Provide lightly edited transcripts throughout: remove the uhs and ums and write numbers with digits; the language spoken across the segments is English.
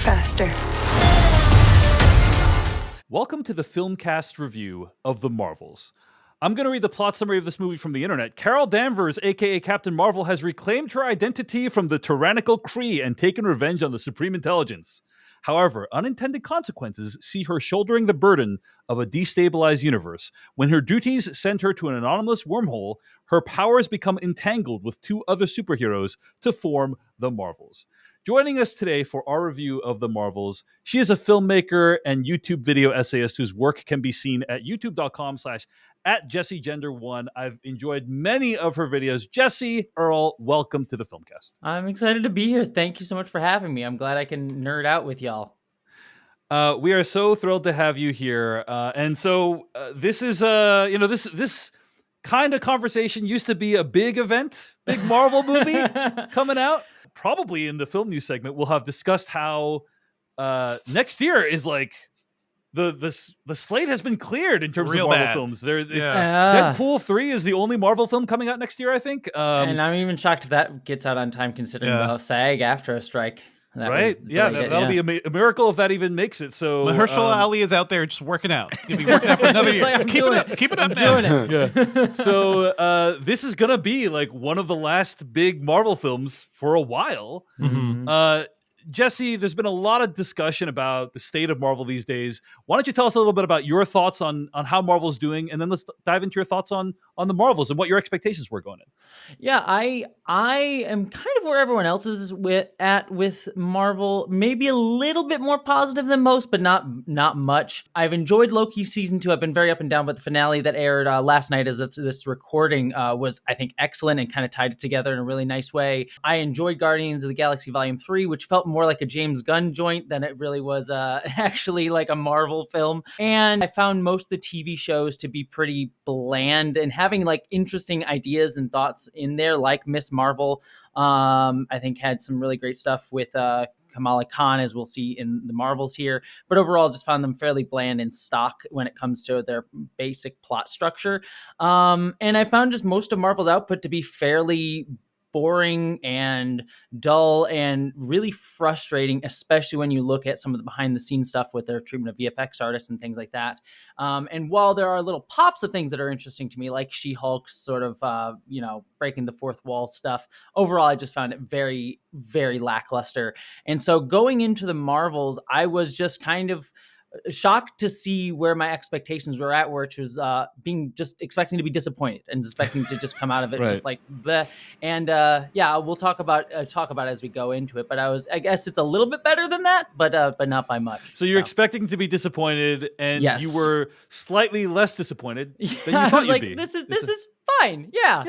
faster. Welcome to the Filmcast review of The Marvels. I'm going to read the plot summary of this movie from the internet. Carol Danvers, aka Captain Marvel, has reclaimed her identity from the tyrannical Kree and taken revenge on the Supreme Intelligence. However, unintended consequences see her shouldering the burden of a destabilized universe. When her duties send her to an anonymous wormhole, her powers become entangled with two other superheroes to form the Marvels. Joining us today for our review of The Marvels, she is a filmmaker and YouTube video essayist whose work can be seen at youtube.com/@JessieGender1. I've enjoyed many of her videos. Jessie Earl, welcome to the Filmcast. I'm excited to be here. Thank you so much for having me. I'm glad I can nerd out with y'all. We are so thrilled to have you here. This is, this kind of conversation used to be a big event, big Marvel movie coming out. Probably in the film news segment, we'll have discussed how next year is like the slate has been cleared in terms of Marvel films. Deadpool 3 is the only Marvel film coming out next year, I think. And I'm even shocked if that gets out on time, considering the SAG after a strike. That'll be a miracle if that even makes it. So Mahershala Ali is out there just working out. It's gonna be working out for another year. Like, keep it up, man. Yeah. So this is gonna be like one of the last big Marvel films for a while. Mm-hmm. Jessie, there's been a lot of discussion about the state of Marvel these days. Why don't you tell us a little bit about your thoughts on how Marvel's doing, and then let's dive into your thoughts on the Marvels and what your expectations were going in. Yeah, I am kind of where everyone else is with Marvel. Maybe a little bit more positive than most, but not much. I've enjoyed Loki season 2. I've been very up and down, but the finale that aired last night as of this recording was, I think, excellent and kind of tied it together in a really nice way. I enjoyed Guardians of the Galaxy Volume 3, which felt more like a James Gunn joint than it really was actually like a Marvel film. And I found most of the TV shows to be pretty bland and having like interesting ideas and thoughts in there, like Miss Marvel. I think had some really great stuff with Kamala Khan, as we'll see in the Marvels here. But overall, just found them fairly bland and stock when it comes to their basic plot structure. And I found just most of Marvel's output to be fairly boring and dull and really frustrating, especially when you look at some of the behind the scenes stuff with their treatment of VFX artists and things like that. And while there are little pops of things that are interesting to me, like She-Hulk's sort of, breaking the fourth wall stuff, overall, I just found it very, very lackluster. And so going into the Marvels, I was just kind of shocked to see where my expectations were at, which was being just expecting to be disappointed and expecting to just come out of it just like bleh. And we'll talk about as we go into it. But I guess it's a little bit better than that, but not by much. So you're expecting to be disappointed, and you were slightly less disappointed than you thought I was you'd like, be. This is fine. Yeah.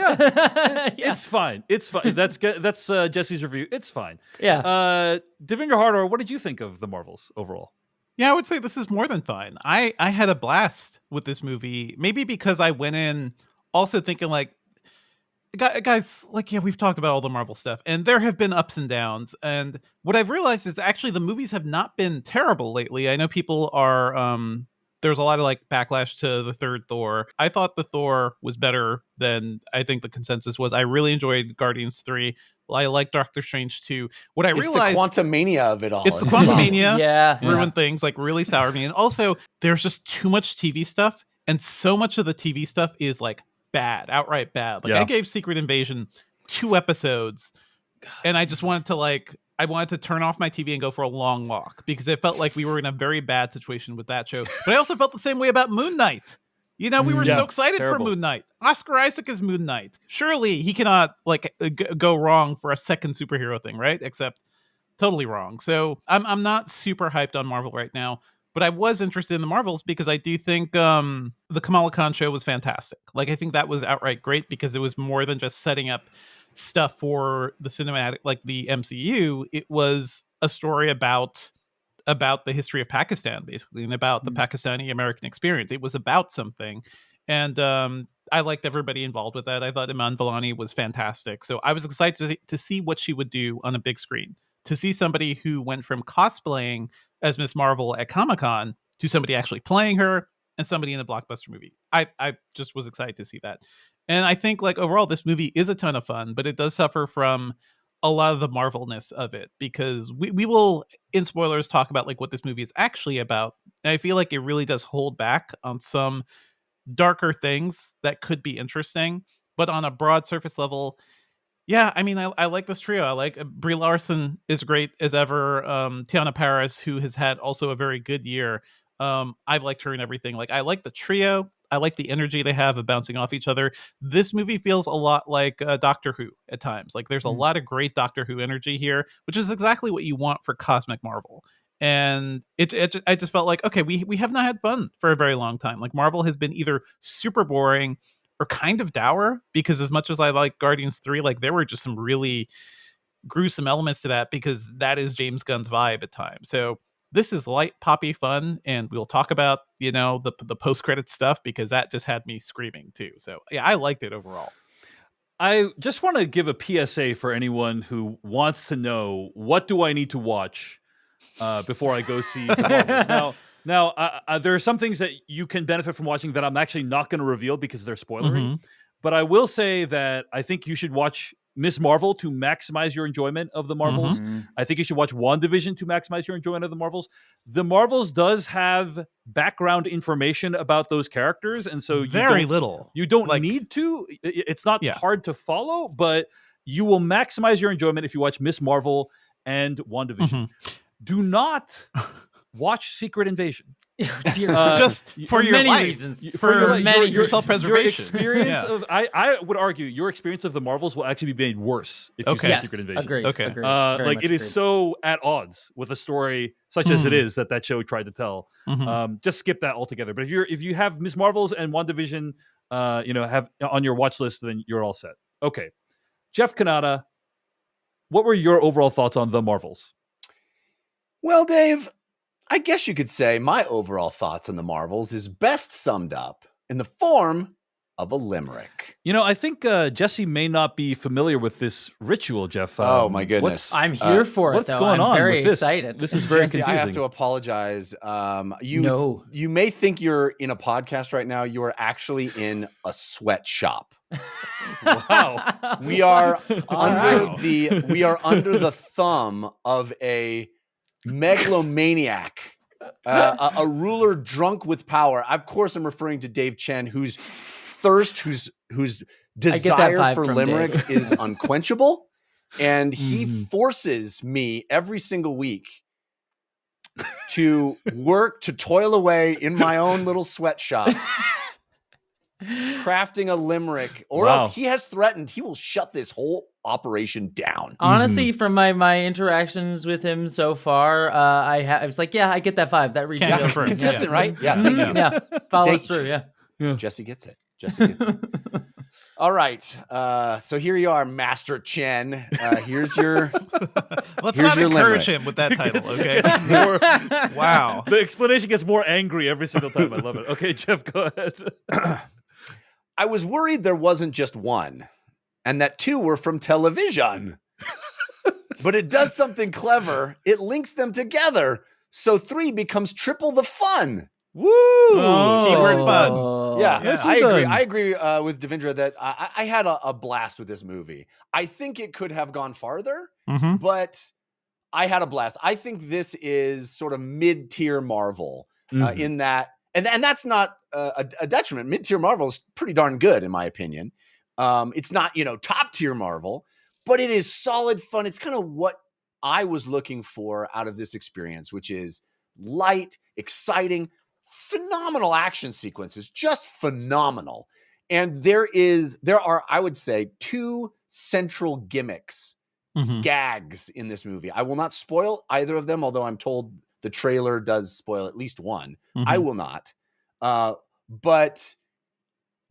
It's fine. It's fine. That's Jessie's review. It's fine. Yeah. Devindra Hardor, what did you think of the Marvels overall? Yeah, I would say this is more than fine. I had a blast with this movie, maybe because I went in also thinking like, guys, like, yeah, we've talked about all the Marvel stuff, and there have been ups and downs. And what I've realized is actually the movies have not been terrible lately. I know people are, there's a lot of like backlash to the third Thor. I thought the Thor was better than I think the consensus was. I really enjoyed Guardians 3. I like Doctor Strange 2. What I realized, the Quantumania of it all. It's the Quantumania. Ruined things, like really soured me. And also, there's just too much TV stuff, and so much of the TV stuff is like bad, outright bad. Like I gave Secret Invasion 2 episodes, and I just wanted to turn off my TV and go for a long walk because it felt like we were in a very bad situation with that show. But I also felt the same way about Moon Knight. You know, we were so excited for Moon Knight. Oscar Isaac is Moon Knight. Surely he cannot go wrong for a second superhero thing, right? Except totally wrong. So I'm not super hyped on Marvel right now, but I was interested in the Marvels because I do think the Kamala Khan show was fantastic. Like, I think that was outright great because it was more than just setting up stuff for the cinematic, like the MCU. It was a story about the history of Pakistan, basically, and about the Pakistani American experience. It was about something. And I liked everybody involved with that. I thought Iman Vellani was fantastic. So I was excited to see what she would do on a big screen, to see somebody who went from cosplaying as Miss Marvel at Comic-Con to somebody actually playing her and somebody in a blockbuster movie. I just was excited to see that. And I think, like, overall, this movie is a ton of fun, but it does suffer from a lot of the Marvelness of it, because we will, in spoilers, talk about like what this movie is actually about. And I feel like it really does hold back on some darker things that could be interesting, but on a broad surface level, yeah, I mean, I like this trio. I like Brie Larson is great as ever. Tiana Paris, who has had also a very good year. I've liked her and everything. Like, I like the trio. I like the energy they have of bouncing off each other. This movie feels a lot like Doctor Who at times. Like, there's a lot of great Doctor Who energy here, which is exactly what you want for Cosmic Marvel. And I just felt like, okay, we have not had fun for a very long time. Like, Marvel has been either super boring or kind of dour, because as much as I like Guardians 3, like there were just some really gruesome elements to that, because that is James Gunn's vibe at times. So this is light poppy fun, and we'll talk about, you know, the post-credit stuff, because that just had me screaming too. So yeah, I liked it overall. I just want to give a PSA for anyone who wants to know, what do I need to watch before I go see the Marvels? Now, there are some things that you can benefit from watching that I'm actually not going to reveal because they're spoilery. But I will say that I think you should watch Miss Marvel to maximize your enjoyment of the Marvels. I think you should watch WandaVision to maximize your enjoyment of the Marvels. The Marvels does have background information about those characters, and so very little. You don't need to. It's not hard to follow, but you will maximize your enjoyment if you watch Miss Marvel and WandaVision. Do not watch Secret Invasion. Just for your many life, reasons. for your self-preservation. Your experience of I would argue your experience of the Marvels will actually be made worse if you see Secret Invasion. Agreed. Okay. Agreed. Like, it is so at odds with a story such as it is that show tried to tell. Just skip that altogether. But if you have Miss Marvels and WandaVision, have on your watch list, then you're all set. Okay, Jeff Kanata, what were your overall thoughts on the Marvels? Well, Dave, I guess you could say my overall thoughts on the Marvels is best summed up in the form of a limerick. You know, I think Jessie may not be familiar with this ritual, Jeff. Oh my goodness! I'm here for it. What's though. going I'm on very with this? excited. This is very Jessie, confusing. I have to apologize. You may think you're in a podcast right now. You are actually in a sweatshop. Wow. We are under the thumb of a megalomaniac, a ruler drunk with power. Of course, I'm referring to Dave Chen, whose thirst, whose desire for limericks is unquenchable, and he forces me every single week to toil away in my own little sweatshop, crafting a limerick, or else he has threatened he will shut this whole operation down. Honestly, from my interactions with him so far, I was like, yeah, I get that vibe. That reads consistent, right? Yeah, thank you. Yeah, follows through. Yeah. Jesse gets it. All right, so here you are, Master Chen. Here's your. Let's not encourage him with that title, okay? Wow. The explanation gets more angry every single time. I love it. Okay, Jeff, go ahead. I was worried there wasn't just one, and that two were from television. But it does something clever. It links them together, so three becomes triple the fun. Woo! Keyword fun. Yeah, I agree with Devindra that I had a blast with this movie. I think it could have gone farther, but I had a blast. I think this is sort of mid-tier Marvel in that, and that's not a detriment. Mid-tier Marvel is pretty darn good, in my opinion. It's not, top-tier Marvel, but it is solid fun. It's kind of what I was looking for out of this experience, which is light, exciting, phenomenal action sequences, just phenomenal. And there are, I would say, two central gimmicks, gags in this movie. I will not spoil either of them, although I'm told the trailer does spoil at least one. I will not. But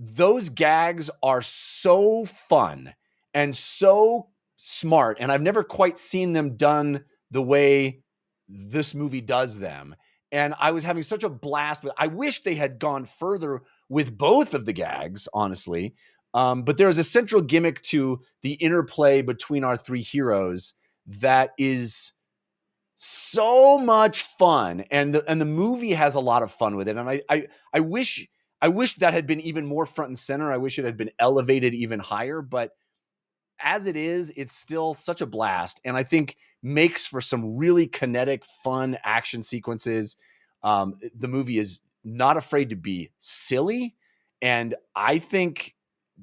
those gags are so fun and so smart, and I've never quite seen them done the way this movie does them. And I was having such a blast with. I wish they had gone further with both of the gags, honestly. But there is a central gimmick to the interplay between our three heroes that is so much fun, and the movie has a lot of fun with it. And I wish that had been even more front and center. I wish it had been elevated even higher. But as it is, it's still such a blast, and I think makes for some really kinetic, fun action sequences. The movie is not afraid to be silly, and I think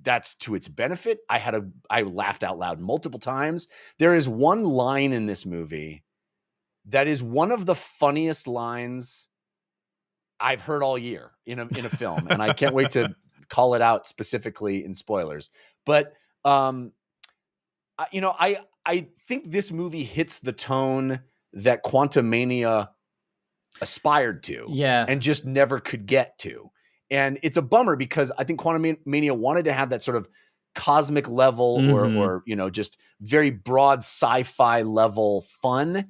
that's to its benefit. I laughed out loud multiple times. There is one line in this movie that is one of the funniest lines I've heard all year in a film, and I can't wait to call it out specifically in spoilers. But I think this movie hits the tone that Quantumania aspired to, and just never could get to. And it's a bummer because I think Quantumania wanted to have that sort of cosmic level or just very broad sci-fi level fun,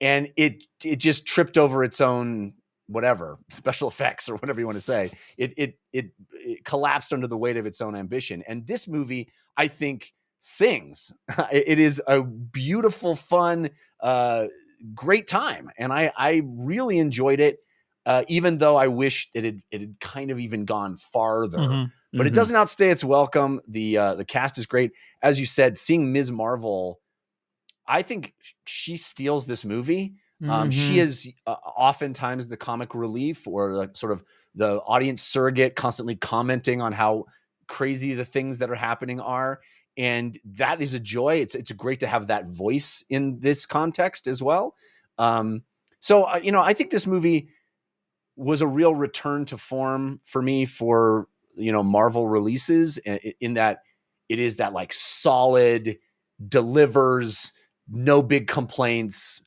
and it just tripped over its own whatever special effects or whatever you want to say. It collapsed under the weight of its own ambition. And this movie, I think, sings. It is a beautiful, fun, great time, and I really enjoyed it. Even though I wish it had kind of even gone farther, but it doesn't outstay its welcome. The cast is great, as you said. Seeing Ms. Marvel, I think she steals this movie. She is oftentimes the comic relief or like sort of the audience surrogate, constantly commenting on how crazy the things that are happening are. And that is a joy. It's great to have that voice in this context as well. So I think this movie was a real return to form for me for, Marvel releases, in that it is that like solid, delivers, no big complaints.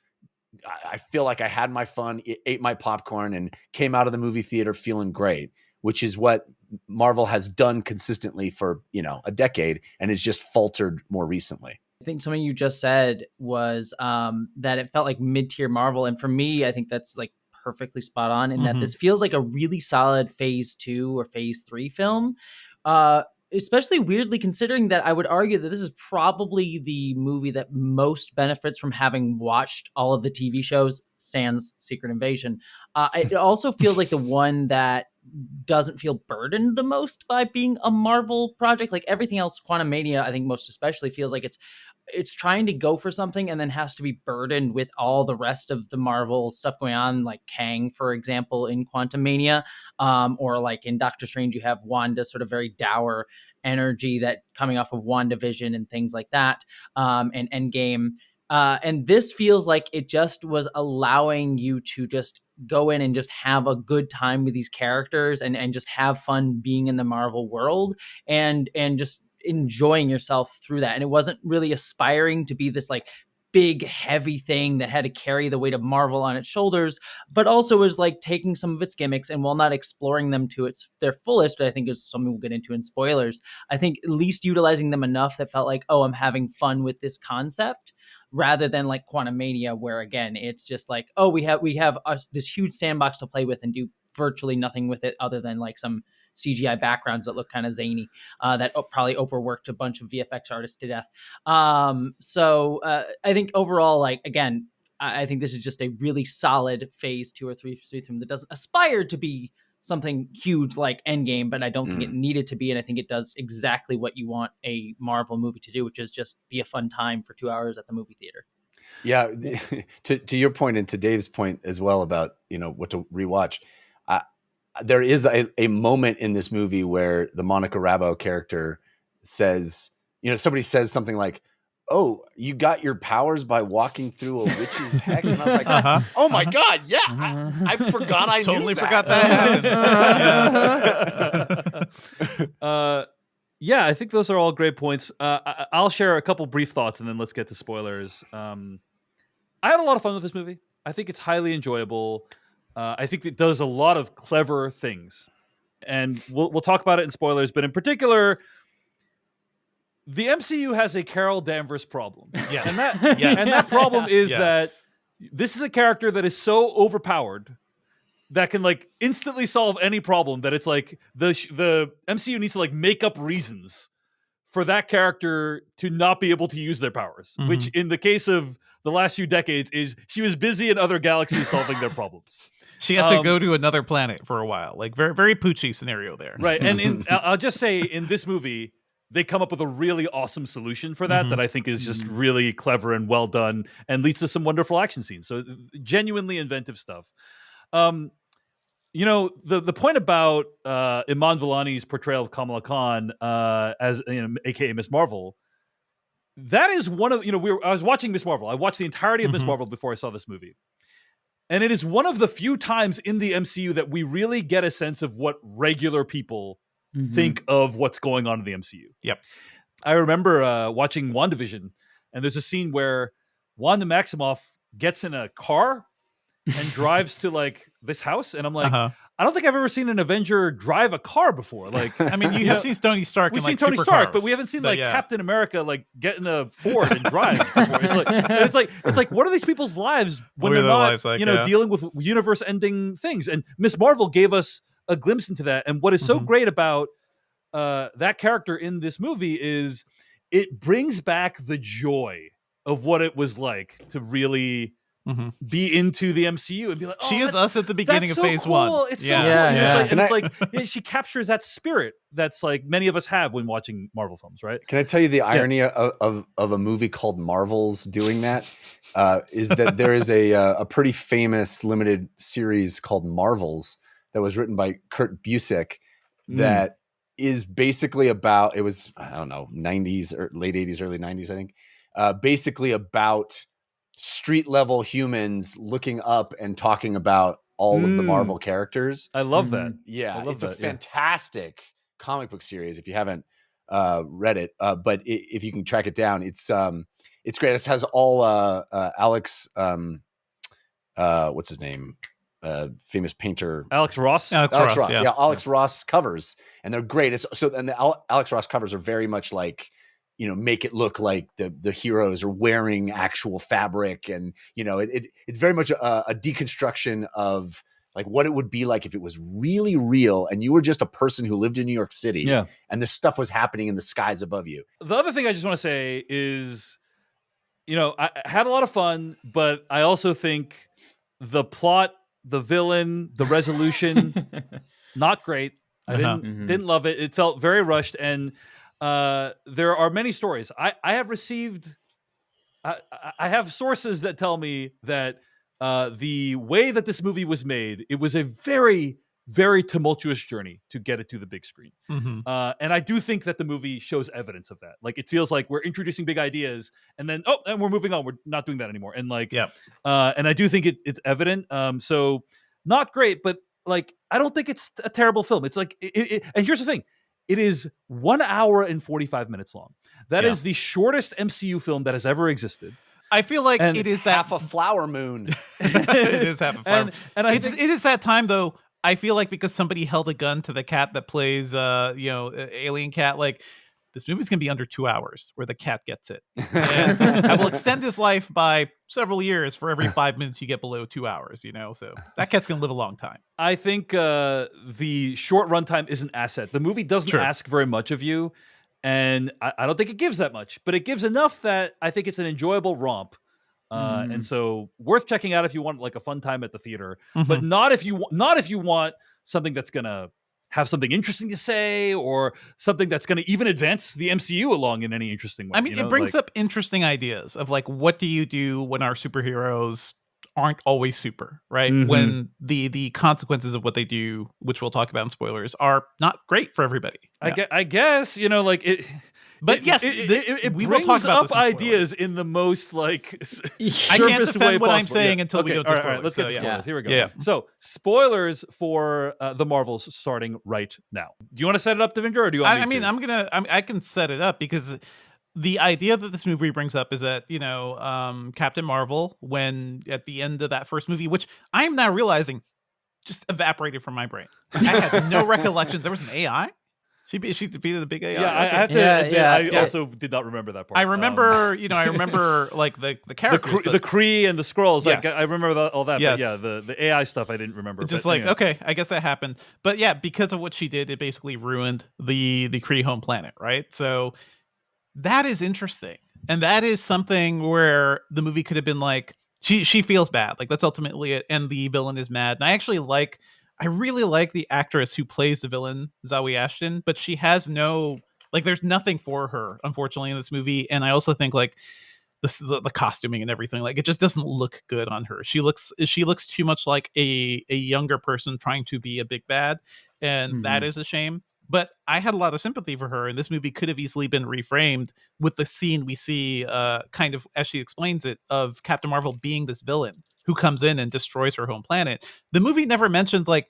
I feel like I had my fun, ate my popcorn, and came out of the movie theater feeling great, which is what Marvel has done consistently for, a decade, and has just faltered more recently. I think something you just said was that it felt like mid-tier Marvel. And for me, I think that's like perfectly spot on in that this feels like a really solid phase 2 or phase 3 film. Especially weirdly considering that I would argue that this is probably the movie that most benefits from having watched all of the TV shows sans Secret Invasion. It also feels like the one that doesn't feel burdened the most by being a Marvel project. Like everything else, Quantumania, I think most especially feels like it's trying to go for something and then has to be burdened with all the rest of the Marvel stuff going on, like Kang, for example, in Quantumania, or like in Doctor Strange, you have Wanda sort of very dour energy that coming off of WandaVision and things like that, and Endgame. And this feels like it just was allowing you to just go in and just have a good time with these characters and just have fun being in the Marvel world and just enjoying yourself through that. And it wasn't really aspiring to be this like big heavy thing that had to carry the weight of Marvel on its shoulders, but also was like taking some of its gimmicks and while not exploring them to their fullest, I think is something we'll get into in spoilers, I think at least utilizing them enough that felt like, oh, I'm having fun with this concept, rather than like Quantumania, where again it's just like, oh, we have this huge sandbox to play with and do virtually nothing with it other than like some CGI backgrounds that look kind of zany, that probably overworked a bunch of VFX artists to death. So I think overall, like, again, I think this is just a really solid phase 2 or 3 film that doesn't aspire to be something huge like Endgame, but I don't think it needed to be. And I think it does exactly what you want a Marvel movie to do, which is just be a fun time for 2 hours at the movie theater. Yeah. To your point and to Dave's point as well about, what to rewatch. There is a moment in this movie where the Monica Rambeau character says, somebody says something like, "Oh, you got your powers by walking through a witch's hex," and I was like, "Oh my god, yeah! I forgot I totally knew forgot that happened." Yeah, I think those are all great points. I'll share a couple brief thoughts, and then let's get to spoilers. I had a lot of fun with this movie. I think it's highly enjoyable. I think it does a lot of clever things, and we'll talk about it in spoilers. But in particular, the MCU has a Carol Danvers problem. Yeah, and that problem is that this is a character that is so overpowered that can like instantly solve any problem. That it's like the MCU needs to like make up reasons for that character to not be able to use their powers, which in the case of the last few decades is she was busy in other galaxies solving their problems. She had to go to another planet for a while, like very, very Poochie scenario there. Right. And I'll just say in this movie, they come up with a really awesome solution for that I think is just really clever and well done and leads to some wonderful action scenes. So genuinely inventive stuff. The point about Iman Vellani's portrayal of Kamala Khan as aka Miss Marvel, that is one of I was watching Miss Marvel. I watched the entirety of Miss Marvel before I saw this movie. And it is one of the few times in the MCU that we really get a sense of what regular people think of what's going on in the MCU. Yep. I remember watching WandaVision, and there's a scene where Wanda Maximoff gets in a car and drives to like this house, and I'm like, I don't think I've ever seen an Avenger drive a car before. Like, I mean, you have seen Tony Stark. We've in, like, seen Tony supercars, Stark, but we haven't seen Captain America like get in a Ford and drive. It's like, what are these people's lives when they're not, dealing with universe-ending things? And Miss Marvel gave us a glimpse into that. And what is so great about that character in this movie is it brings back the joy of what it was like to really be into the MCU and be like, she is us at the beginning of so phase cool. one. It's so cool. And it's like she captures that spirit that's like many of us have when watching Marvel films, right? Can I tell you the irony of a movie called Marvels doing that? Is that there is a pretty famous limited series called Marvels that was written by Kurt Busiek that is basically about, it was, I don't know, 90s or late 80s, early 90s, I think, basically about street level humans looking up and talking about all of the Marvel characters. I love that. Yeah, it's a fantastic comic book series if you haven't read it. But if you can track it down, it's great. It has all Alex, what's his name? Famous painter Alex Ross. Alex Ross. Yeah, Alex Ross covers, and they're great. And the Alex Ross covers are very much like, make it look like the heroes are wearing actual fabric, and it's very much a deconstruction of like what it would be like if it was really real and you were just a person who lived in New York City, and this stuff was happening in the skies above you. The other thing I just want to say is, I had a lot of fun, but I also think the plot, the villain, the resolution, not great. I didn't love it. It felt very rushed, and there are many stories. I have received. I have sources that tell me that the way that this movie was made, it was a very, very tumultuous journey to get it to the big screen. And I do think that the movie shows evidence of that. Like, it feels like we're introducing big ideas, and then and we're moving on. We're not doing that anymore. And and I do think it's evident. So not great, but like, I don't think it's a terrible film. It's like, and here's the thing. It is 1 hour and 45 minutes long. That is the shortest MCU film that has ever existed. I feel like it is half a flower moon. It is half a flower moon. And it is that time, though. I feel like because somebody held a gun to the cat that plays, alien cat, like, this movie's going to be under 2 hours where the cat gets it. And I will extend his life by several years for every 5 minutes you get below 2 hours, so that cat's going to live a long time. I think the short runtime is an asset. The movie doesn't ask very much of you, and I don't think it gives that much, but it gives enough that I think it's an enjoyable romp. And so worth checking out if you want like a fun time at the theater, but not if you want something that's going to have something interesting to say, or something that's going to even advance the MCU along in any interesting way. I mean, it brings up interesting ideas of like, what do you do when our superheroes aren't always super, right? When the consequences of what they do, which we'll talk about in spoilers, are not great for everybody. I guess, like it. But it we brings will talk about up ideas in the most like I can't defend way what possible. I'm saying until we go to spoilers. All right, let's get to spoilers. Here we go. Yeah. So spoilers for the Marvels starting right now. Do you want to set it up, Devindra, or do you want me to? I can set it up because the idea that this movie brings up is that, Captain Marvel, when at the end of that first movie, which I am now realizing just evaporated from my brain. I had no recollection. There was an AI. She defeated the big AI. Yeah, I have to admit, I also did not remember that part. I remember, I remember like the characters, the Kree and the Skrulls. Yes. Like I remember all that. Yes. But yeah, the AI stuff I didn't remember. Just but, okay, I guess that happened. But yeah, because of what she did, it basically ruined the Kree home planet, right? So that is interesting, and that is something where the movie could have been like, she feels bad, like that's ultimately it, and the villain is mad. And I really like the actress who plays the villain, Zawe Ashton, but she has no Like there's nothing for her, unfortunately, in this movie. And I also think like the costuming and everything, like it just doesn't look good on her. She looks too much like a younger person trying to be a big bad, and that is a shame. But I had a lot of sympathy for her, and this movie could have easily been reframed with the scene we see, kind of as she explains it, of Captain Marvel being this villain who comes in and destroys her home planet. The movie never mentions like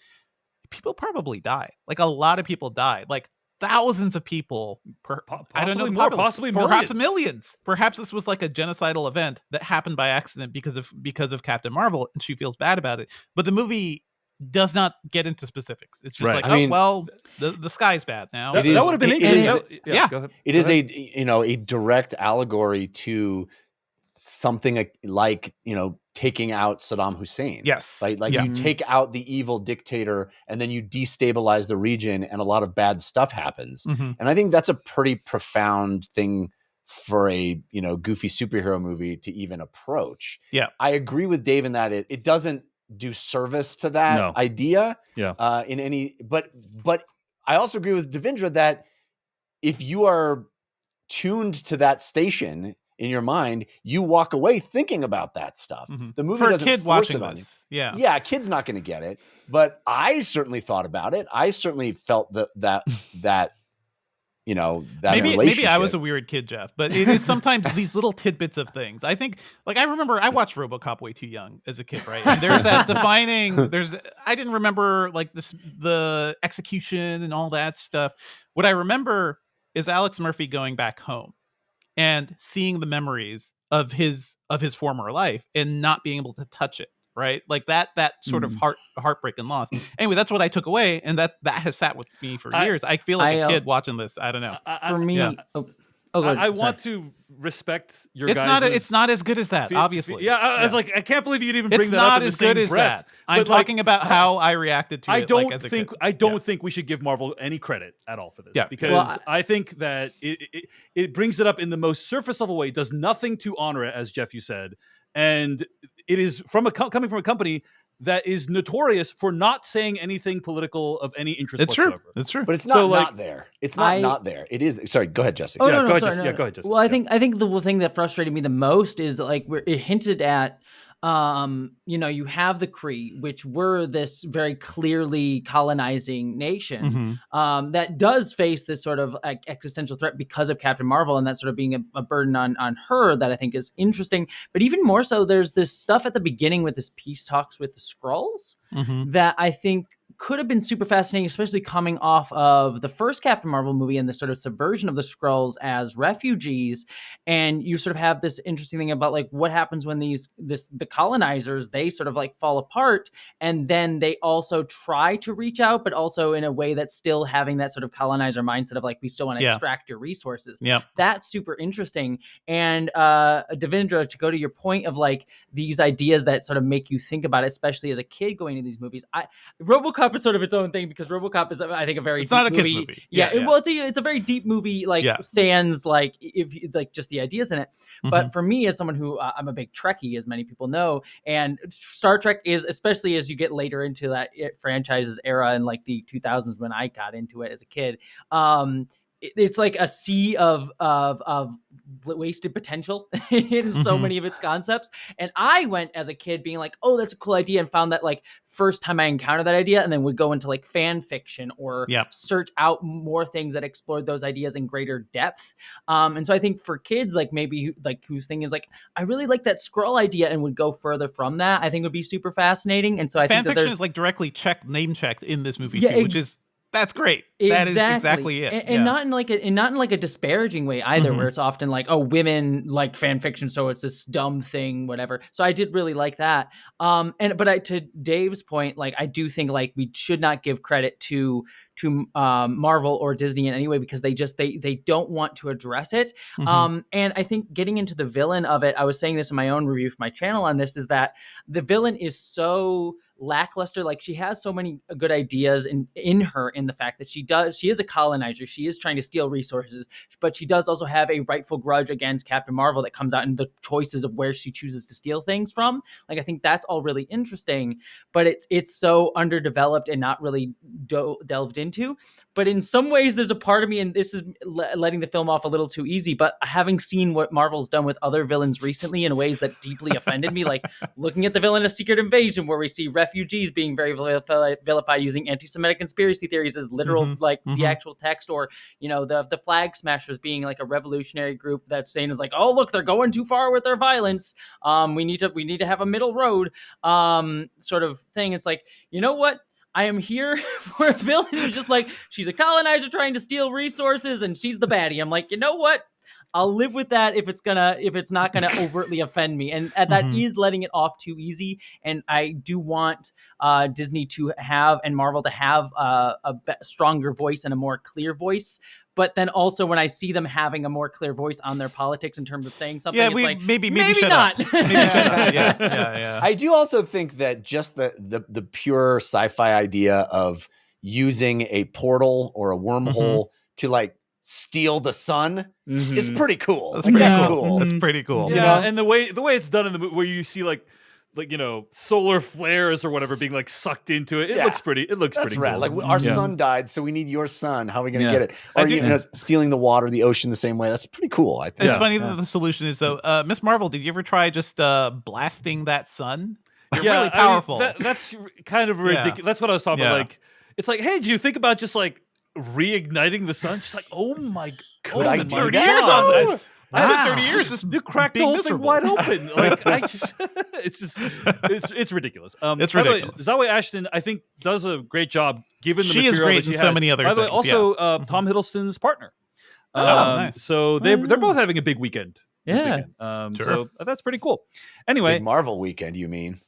people probably died. Like a lot of people died. Like thousands of people. I don't know. More, possibly perhaps millions. Perhaps this was like a genocidal event that happened by accident because of Captain Marvel, and she feels bad about it. But the movie does not get into specifics. It's just Right. like, well, the sky's bad now. That would have been interesting. Yeah. Go ahead. It is a direct allegory to something like, taking out Saddam Hussein. Yes. Right? Like you take out the evil dictator and then you destabilize the region and a lot of bad stuff happens. And I think that's a pretty profound thing for a, goofy superhero movie to even approach. Yeah. I agree with Dave in that it doesn't do service to that idea. Yeah. In any, but I also agree with Devindra that if you are tuned to that station in your mind, you walk away thinking about that stuff. The movie for doesn't a kid force watching it on this. you. Yeah, a kid's not going to get it, but I certainly thought about it. I certainly felt that maybe I was a weird kid, Jeff, but it is sometimes these little tidbits of things. I think, like, I remember I watched RoboCop way too young as a kid, right? And there's that I didn't remember like the execution and all that stuff. What I remember is Alex Murphy going back home and seeing the memories of his former life and not being able to touch it. Right, like that sort of heartbreak and loss. Anyway, that's what I took away, and that has sat with me for years. I feel like a kid watching this. I don't know. For me, I want to respect your. It's not as good as that, obviously. I was like, I can't believe you'd even bring it's that not up. as good as breath. that. I'm talking about how I reacted to it. I don't think we should give Marvel any credit at all for this. Yeah, because I think that it brings it up in the most surface level way. It does nothing to honor it, as Jeff, you said, and it is coming from a company that is notorious for not saying anything political of any interest whatsoever. It's true. But it's not there. It's not there. It is. Sorry, go ahead, Jesse. Oh, go ahead, Jesse. Well, I think the thing that frustrated me the most is that, like, it hinted at, you have the Kree, which were this very clearly colonizing nation, that does face this sort of like existential threat because of Captain Marvel, and that sort of being a burden on her that I think is interesting. But even more so, there's this stuff at the beginning with this peace talks with the Skrulls that I think could have been super fascinating, especially coming off of the first Captain Marvel movie and the sort of subversion of the Skrulls as refugees. And you sort of have this interesting thing about like what happens when the colonizers, they sort of like fall apart, and then they also try to reach out, but also in a way that's still having that sort of colonizer mindset of like, we still want to extract your resources. Yeah. That's super interesting. And Devindra, to go to your point of like these ideas that sort of make you think about it, especially as a kid going to these movies, RoboCop is sort of its own thing because RoboCop is, I think, a very deep not a movie. kid's movie. Well, it's a very deep movie, like sans like if you, like just the ideas in it. But for me, as someone who I'm a big Trekkie, as many people know, and Star Trek is, especially as you get later into that franchise's era in like the 2000s when I got into it as a kid, it's like a sea of wasted potential in so many of its concepts. And I went as a kid being like, oh, that's a cool idea, and found that like first time I encountered that idea, and then would go into like fan fiction or search out more things that explored those ideas in greater depth. And so I think for kids, like maybe like whose thing is like, I really like that Skrull idea, and would go further from that, I think would be super fascinating. And so I think fan fiction is like directly name checked in this movie too, which is that's great. That is exactly it. And not in like a disparaging way either, where it's often like, oh, women like fan fiction, so it's this dumb thing, whatever. So I did really like that. But to Dave's point, like I do think like we should not give credit to Marvel or Disney in any way, because they don't want to address it. And I think getting into the villain of it, I was saying this in my own review for my channel on this, is that the villain is so lackluster. Like she has so many good ideas in her, in the fact that she is a colonizer, she is trying to steal resources, but she does also have a rightful grudge against Captain Marvel that comes out in the choices of where she chooses to steal things from. Like I think that's all really interesting, but it's so underdeveloped and not really delved into into. But in some ways, there's a part of me, and this is letting the film off a little too easy, but having seen what Marvel's done with other villains recently in ways that deeply offended me, like looking at the villain of Secret Invasion, where we see refugees being very vilified using anti-Semitic conspiracy theories as literal, the actual text, or, the Flag Smashers being like a revolutionary group that's saying is like, oh, look, they're going too far with their violence. We need to have a middle road, sort of thing. It's like, you know what? I am here for a villain who's just like, she's a colonizer trying to steal resources and she's the baddie. I'm like, you know what? I'll live with that if it's not gonna overtly offend me, and that is letting it off too easy. And I do want Disney to have, and Marvel to have, a stronger voice and a more clear voice. But then also when I see them having a more clear voice on their politics in terms of saying something, it's like, maybe shut not. Up. Maybe shut up. Yeah. I do also think that just the pure sci-fi idea of using a portal or a wormhole to like steal the sun is pretty cool. That's pretty cool. That's pretty cool. Yeah, and the way it's done in the movie, where you see like solar flares or whatever being like sucked into it. It looks pretty. That's pretty rad. Cool. Like our sun died, so we need your sun. How are we going to get it? Or stealing the water, the ocean, the same way. That's pretty cool. I think it's funny that the solution is though. Miss Marvel, did you ever try just blasting that sun? You're really powerful. I mean, that's kind of ridiculous. That's what I was talking about. Like, it's like, hey, do you think about just like reigniting the sun? She's like, oh my god, I do 30 that? years on this. I spent 30 years just you cracked the whole thing wide open. Like it's ridiculous. It's ridiculous. Zawe Ashton, I think, does a great job given the material is great that she in has. so many other By the way, things. also Tom Hiddleston's partner. Nice. So they're both having a big weekend. This weekend. So that's pretty cool. Anyway, big Marvel weekend, you mean?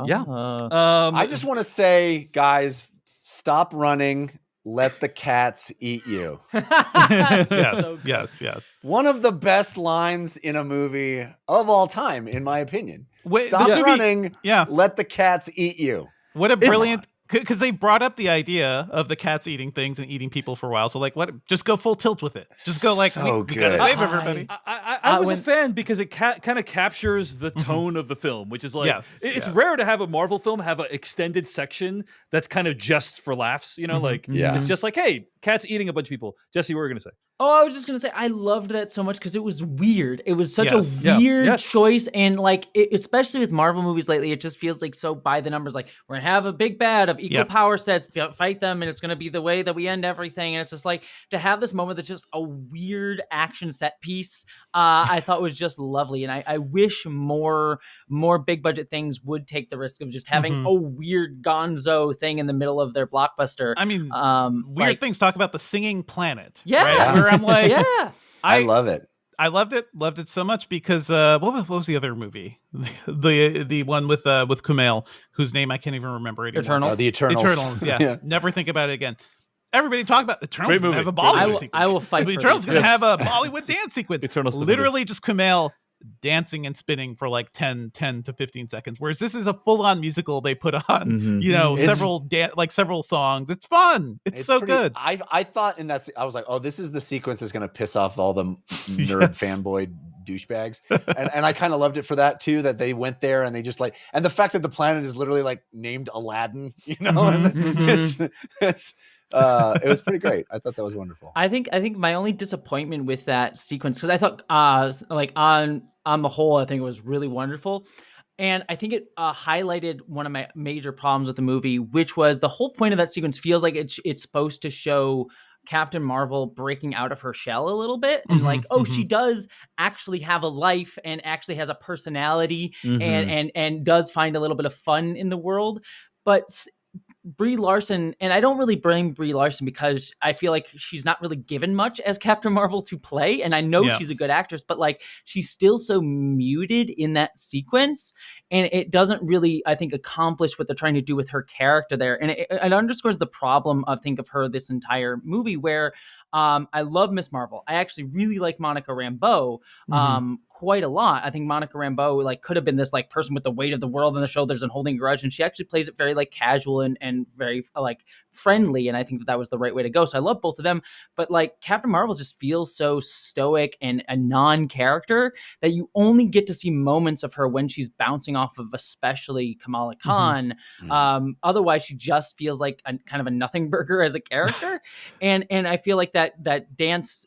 Yeah. I just want to say, guys, stop running. Let the cats eat you. Yes. One of the best lines in a movie of all time, in my opinion. Wait, stop running. Let the cats eat you. What a brilliant... Because they brought up the idea of the cats eating things and eating people for a while. So like, what? Just go full tilt with it. Just go like, we gotta save everybody. I was a fan because it kind of captures the tone of the film, which is like, it's rare to have a Marvel film have an extended section that's kind of just for laughs. It's just like, hey, cats eating a bunch of people. Jesse, what were you gonna say? Oh, I was just gonna say I loved that so much because it was weird. It was such a weird choice, and like, especially with Marvel movies lately, it just feels like so by the numbers. Like, we're gonna have a big bad of equal power sets, fight them, and it's gonna be the way that we end everything. And it's just like, to have this moment that's just a weird action set piece. I thought was just lovely, and I wish more big budget things would take the risk of just having a weird gonzo thing in the middle of their blockbuster. I mean, weird things. Talk about the singing planet. Yeah. Where I'm like, I love it. I loved it so much because what was the other movie? The one with Kumail, whose name I can't even remember anymore. Eternals. The Eternals. Eternals. Yeah. Never think about it again. Everybody talk about Eternals. Gonna have a Bollywood sequence. I will fight. Eternals going to have a Bollywood dance sequence. Eternals. Literally just Kumail dancing and spinning for like 10 to 15 seconds, whereas this is a full-on musical they put on several songs. It's fun. It's so good. I thought in that I was like, oh, this is the sequence that's going to piss off all the nerd fanboy douchebags, and I kind of loved it for that too, that they went there and they just like, and the fact that the planet is literally like named Aladdin, and it was pretty great. I thought that was wonderful. I think my only disappointment with that sequence, because I thought like on the whole, I think it was really wonderful. And I think it highlighted one of my major problems with the movie, which was the whole point of that sequence feels like it's supposed to show Captain Marvel breaking out of her shell a little bit, and she does actually have a life and actually has a personality, and does find a little bit of fun in the world. But Brie Larson, and I don't really blame Brie Larson because I feel like she's not really given much as Captain Marvel to play, and I know she's a good actress, but like, she's still so muted in that sequence, and it doesn't really, I think, accomplish what they're trying to do with her character there, and it underscores the problem of her this entire movie, where I love Miss Marvel. I actually really like Monica Rambeau quite a lot. I think Monica Rambeau like could have been this like person with the weight of the world on the shoulders and holding a grudge, and she actually plays it very like casual and very like friendly, and I think that was the right way to go. So I love both of them, but like Captain Marvel just feels so stoic and a non-character that you only get to see moments of her when she's bouncing off of especially Kamala Khan. Otherwise, she just feels like kind of a nothing burger as a character. and I feel like that dance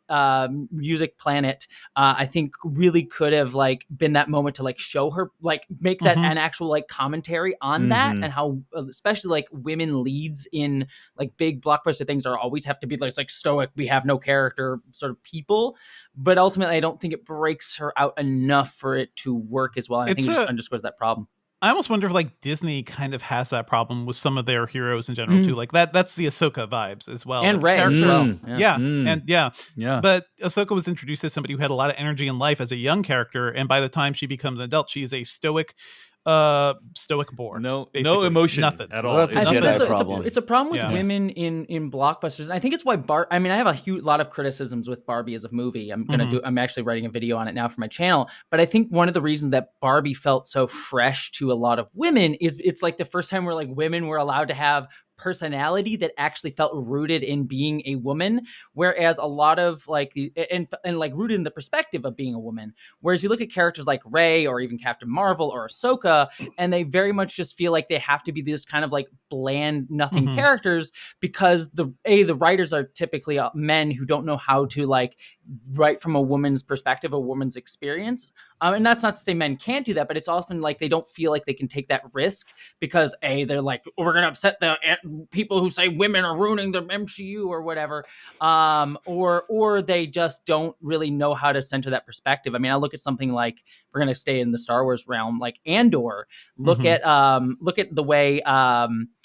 music planet, I think really could have like been that moment to like show her, like make that an actual like commentary on that, and how especially like women leads in like big blockbuster things are always have to be like stoic, we have no character sort of people. But ultimately, I don't think it breaks her out enough for it to work as well. And I think it just underscores that problem. I almost wonder if like Disney kind of has that problem with some of their heroes in general too. Like that's the Ahsoka vibes as well. And like, Rey as well. Yeah. But Ahsoka was introduced as somebody who had a lot of energy in life as a young character, and by the time she becomes an adult, she is a stoic bore. No emotion, nothing at all. Well, that's a Jedi problem. It's a problem with women in blockbusters. And I think it's why I mean, I have a lot of criticisms with Barbie as a movie. I'm actually writing a video on it now for my channel. But I think one of the reasons that Barbie felt so fresh to a lot of women is it's like the first time where like women were allowed to have personality that actually felt rooted in being a woman, whereas a lot of like and like rooted in the perspective of being a woman. Whereas you look at characters like Rey or even Captain Marvel or Ahsoka, and they very much just feel like they have to be this kind of like bland nothing characters, because the writers are typically men who don't know how to like write from a woman's perspective, a woman's experience. And that's not to say men can't do that, but it's often like they don't feel like they can take that risk because they're like, we're going to upset the people who say women are ruining the MCU or whatever. Or they just don't really know how to center that perspective. I mean, I look at something like, we're going to stay in the Star Wars realm, like Andor. Look at the way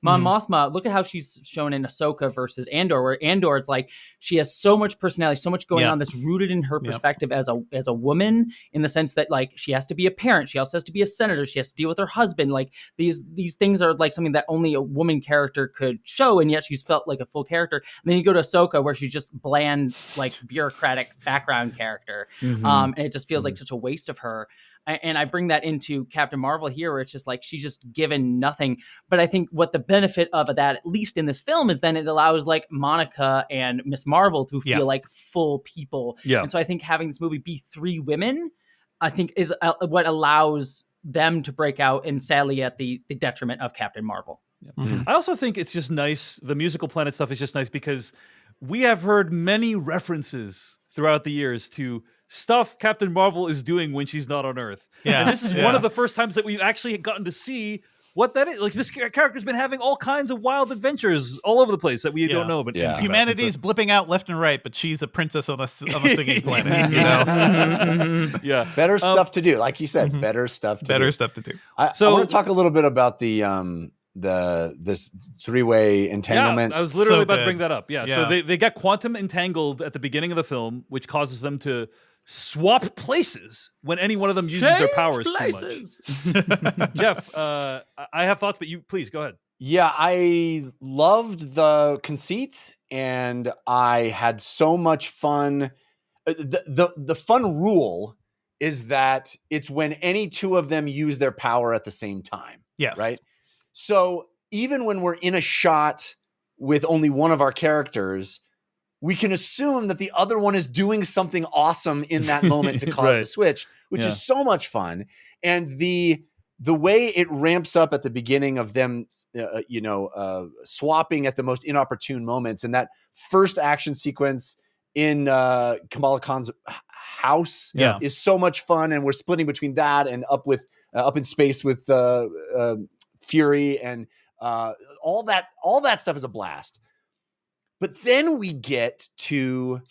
Mon Mothma, look at how she's shown in Ahsoka versus Andor, where Andor, it's like she has so much personality, so much going on that's rooted in her perspective as a woman, in the sense that like she has to be a parent, she also has to be a senator, she has to deal with her husband. Like these things are like something that only a woman character could show, and yet she's felt like a full character. And then you go to Ahsoka, where she's just bland, like bureaucratic background character, and it just feels like such a waste of her. And I bring that into Captain Marvel here, where it's just like she's just given nothing. But I think what the benefit of that, at least in this film, is then it allows like Monica and Miss Marvel to feel like full people. Yeah. And so I think having this movie be 3 women, I think is what allows them to break out, and sadly at the detriment of Captain Marvel. Yeah. I also think it's just nice. The musical planet stuff is just nice because we have heard many references throughout the years to stuff Captain Marvel is doing when she's not on Earth. Yeah. And this is one of the first times that we've actually gotten to see what that is. Like, this character's been having all kinds of wild adventures all over the place that we don't know. But humanity's blipping out left and right, but she's a princess on a singing planet. You know? Better stuff to do, like you said. Better stuff to do. I want to talk a little bit about this 3-way entanglement. I was literally about to bring that up. So they get quantum entangled at the beginning of the film, which causes them to swap places when any one of them uses their powers too much. Jeff, I have thoughts, but you please go ahead. Yeah, I loved the conceit, and I had so much fun. The fun rule is that it's when any 2 of them use their power at the same time. Yes. Right? So even when we're in a shot with only one of our characters, we can assume that the other one is doing something awesome in that moment to cause the switch, which is so much fun. And the way it ramps up at the beginning of them, swapping at the most inopportune moments, and that first action sequence in Kamala Khan's house is so much fun. And we're splitting between that and up in space with Fury, and all that stuff is a blast. But then we get to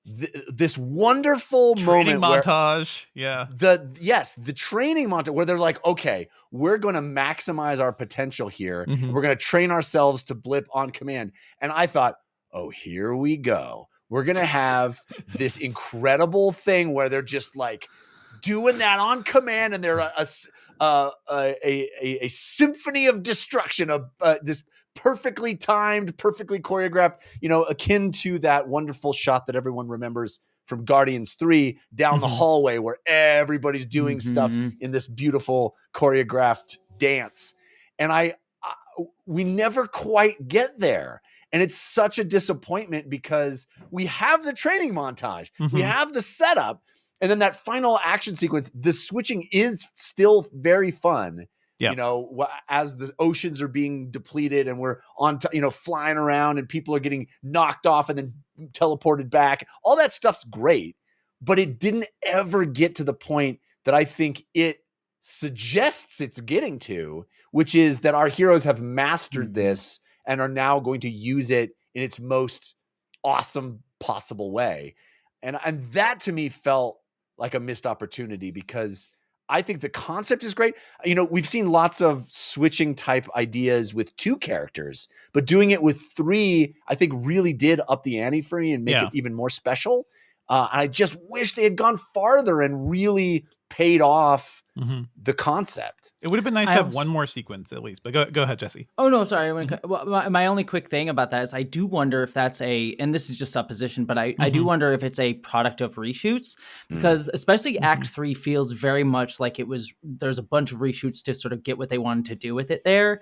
this wonderful training moment montage. The training montage where they're like, okay, we're going to maximize our potential here. We're going to train ourselves to blip on command. And I thought, oh, here we go. We're going to have this incredible thing where they're just like doing that on command, and they're a symphony of destruction of this perfectly timed, perfectly choreographed, akin to that wonderful shot that everyone remembers from Guardians 3 down the hallway where everybody's doing stuff in this beautiful choreographed dance. And we never quite get there. And it's such a disappointment because we have the training montage, we have the setup, And then that final action sequence, the switching is still very fun. Yeah. You know, as the oceans are being depleted and we're on, flying around and people are getting knocked off and then teleported back. All that stuff's great, but it didn't ever get to the point that I think it suggests it's getting to, which is that our heroes have mastered this and are now going to use it in its most awesome possible way. And that to me felt like a missed opportunity, because I think the concept is great. You know, we've seen lots of switching type ideas with 2 characters, but doing it with 3, I think really did up the ante for me and make it even more special. I just wish they had gone farther and really paid off the concept. It would have been nice to have one more sequence at least, but go ahead, Jesse. Oh, no, sorry. Well, my only quick thing about that is I do wonder if that's and this is just supposition, but I do wonder if it's a product of reshoots, because especially Act 3 feels very much like there's a bunch of reshoots to sort of get what they wanted to do with it there.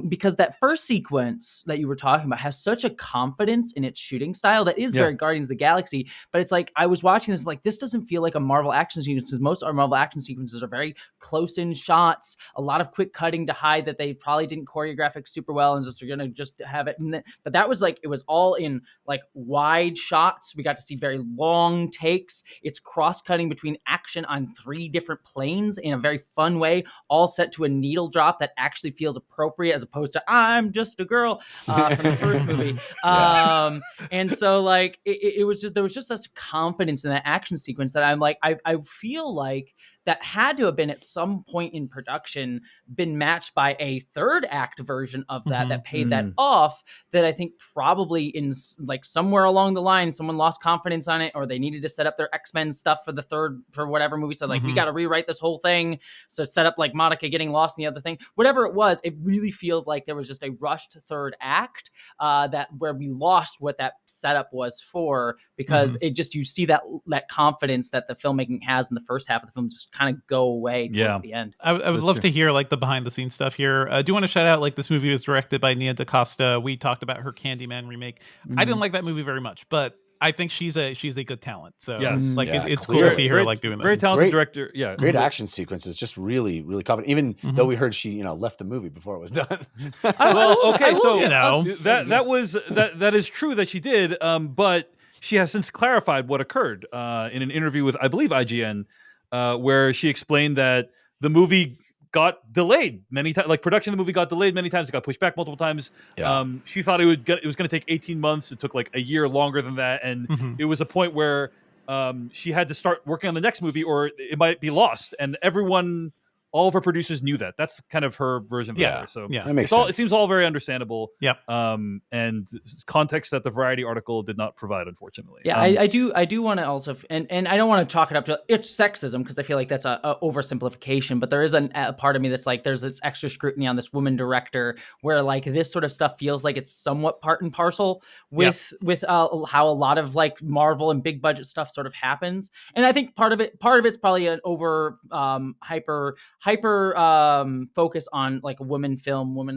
Because that first sequence that you were talking about has such a confidence in its shooting style that is very Guardians of the Galaxy, but it's like, I was watching this, like, this doesn't feel like a Marvel action sequence, because most of our Marvel action sequences are very close-in shots, a lot of quick cutting to hide that they probably didn't choreograph it super well and just are going to just have it. But that was like, it was all in like wide shots. We got to see very long takes. It's cross-cutting between action on 3 different planes in a very fun way, all set to a needle drop that actually feels appropriate, as opposed to I'm just a girl from the first movie. And so like, it was just, there was just such confidence in that action sequence that I'm like, I feel like that had to have been at some point in production been matched by a 3rd act version of that paid that off, that I think probably in like somewhere along the line someone lost confidence on it, or they needed to set up their X-Men stuff for whatever movie, so like we got to rewrite this whole thing, so set up like Monica getting lost in the other thing, whatever it was. It really feels like there was just a rushed 3rd act that where we lost what that setup was for, because it just, you see that confidence that the filmmaking has in the first half of the film just kind of go away towards the end. I would love to hear like the behind the scenes stuff here. I do want to shout out, like, this movie was directed by Nia DaCosta. We talked about her Candyman remake. I didn't like that movie very much, but I think she's a good talent. So it's cool to see her like doing this. Very talented director. Yeah. Great action sequences, just really, really confident. Even though we heard she, left the movie before it was done. Well, okay, so that is true that she did, but she has since clarified what occurred in an interview with, I believe, IGN, where she explained that the movie got delayed many times. Like, production of the movie got delayed many times. It got pushed back multiple times. Yeah. She thought it was going to take 18 months. It took like a year longer than that, and it was a point where she had to start working on the next movie, or it might be lost. And all of her producers knew that. That's kind of her version of the matter. So that makes sense. It seems all very understandable. Yep. And context that the Variety article did not provide, unfortunately. Yeah, I do want to also, and I don't want to chalk it up to it's sexism, because I feel like that's a oversimplification. But there is a part of me that's like, there's this extra scrutiny on this woman director, where like this sort of stuff feels like it's somewhat part and parcel with how a lot of like Marvel and big budget stuff sort of happens. And I think part of it's probably an over hyper focus on like a woman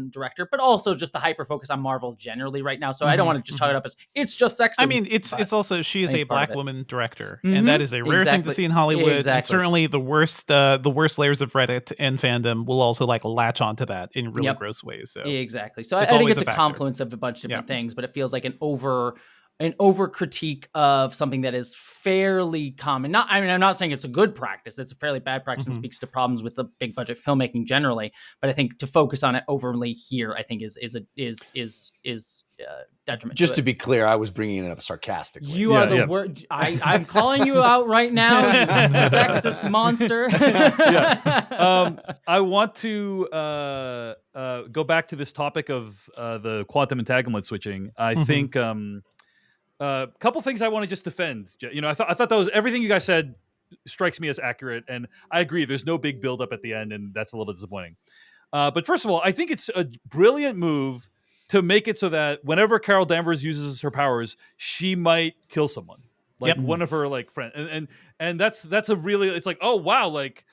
director, but also just the hyper focus on Marvel generally right now. So I don't want to just chalk it up as it's just sexism. I mean, it's also, she is a Black woman director, and that is a rare thing to see in Hollywood. And certainly the worst layers of Reddit and fandom will also like latch onto that in really gross ways. So exactly. So I think it's a confluence of a bunch of different things, but it feels like an over critique of something that is fairly common. I'm not saying it's a good practice. It's a fairly bad practice and speaks to problems with the big budget filmmaking generally. But I think to focus on it overly here, I think is detriment. Just to be clear, I was bringing it up sarcastically. You are the word. I'm calling you out right now, you sexist monster. I want to go back to this topic of the quantum entanglement switching. I think. Couple things I want to just defend. I thought that was everything you guys said strikes me as accurate, and I agree. There's no big build up at the end, and that's a little disappointing. But first of all, I think it's a brilliant move to make it so that whenever Carol Danvers uses her powers, she might kill someone, like one of her like friends, and that's a really, it's like, oh wow, like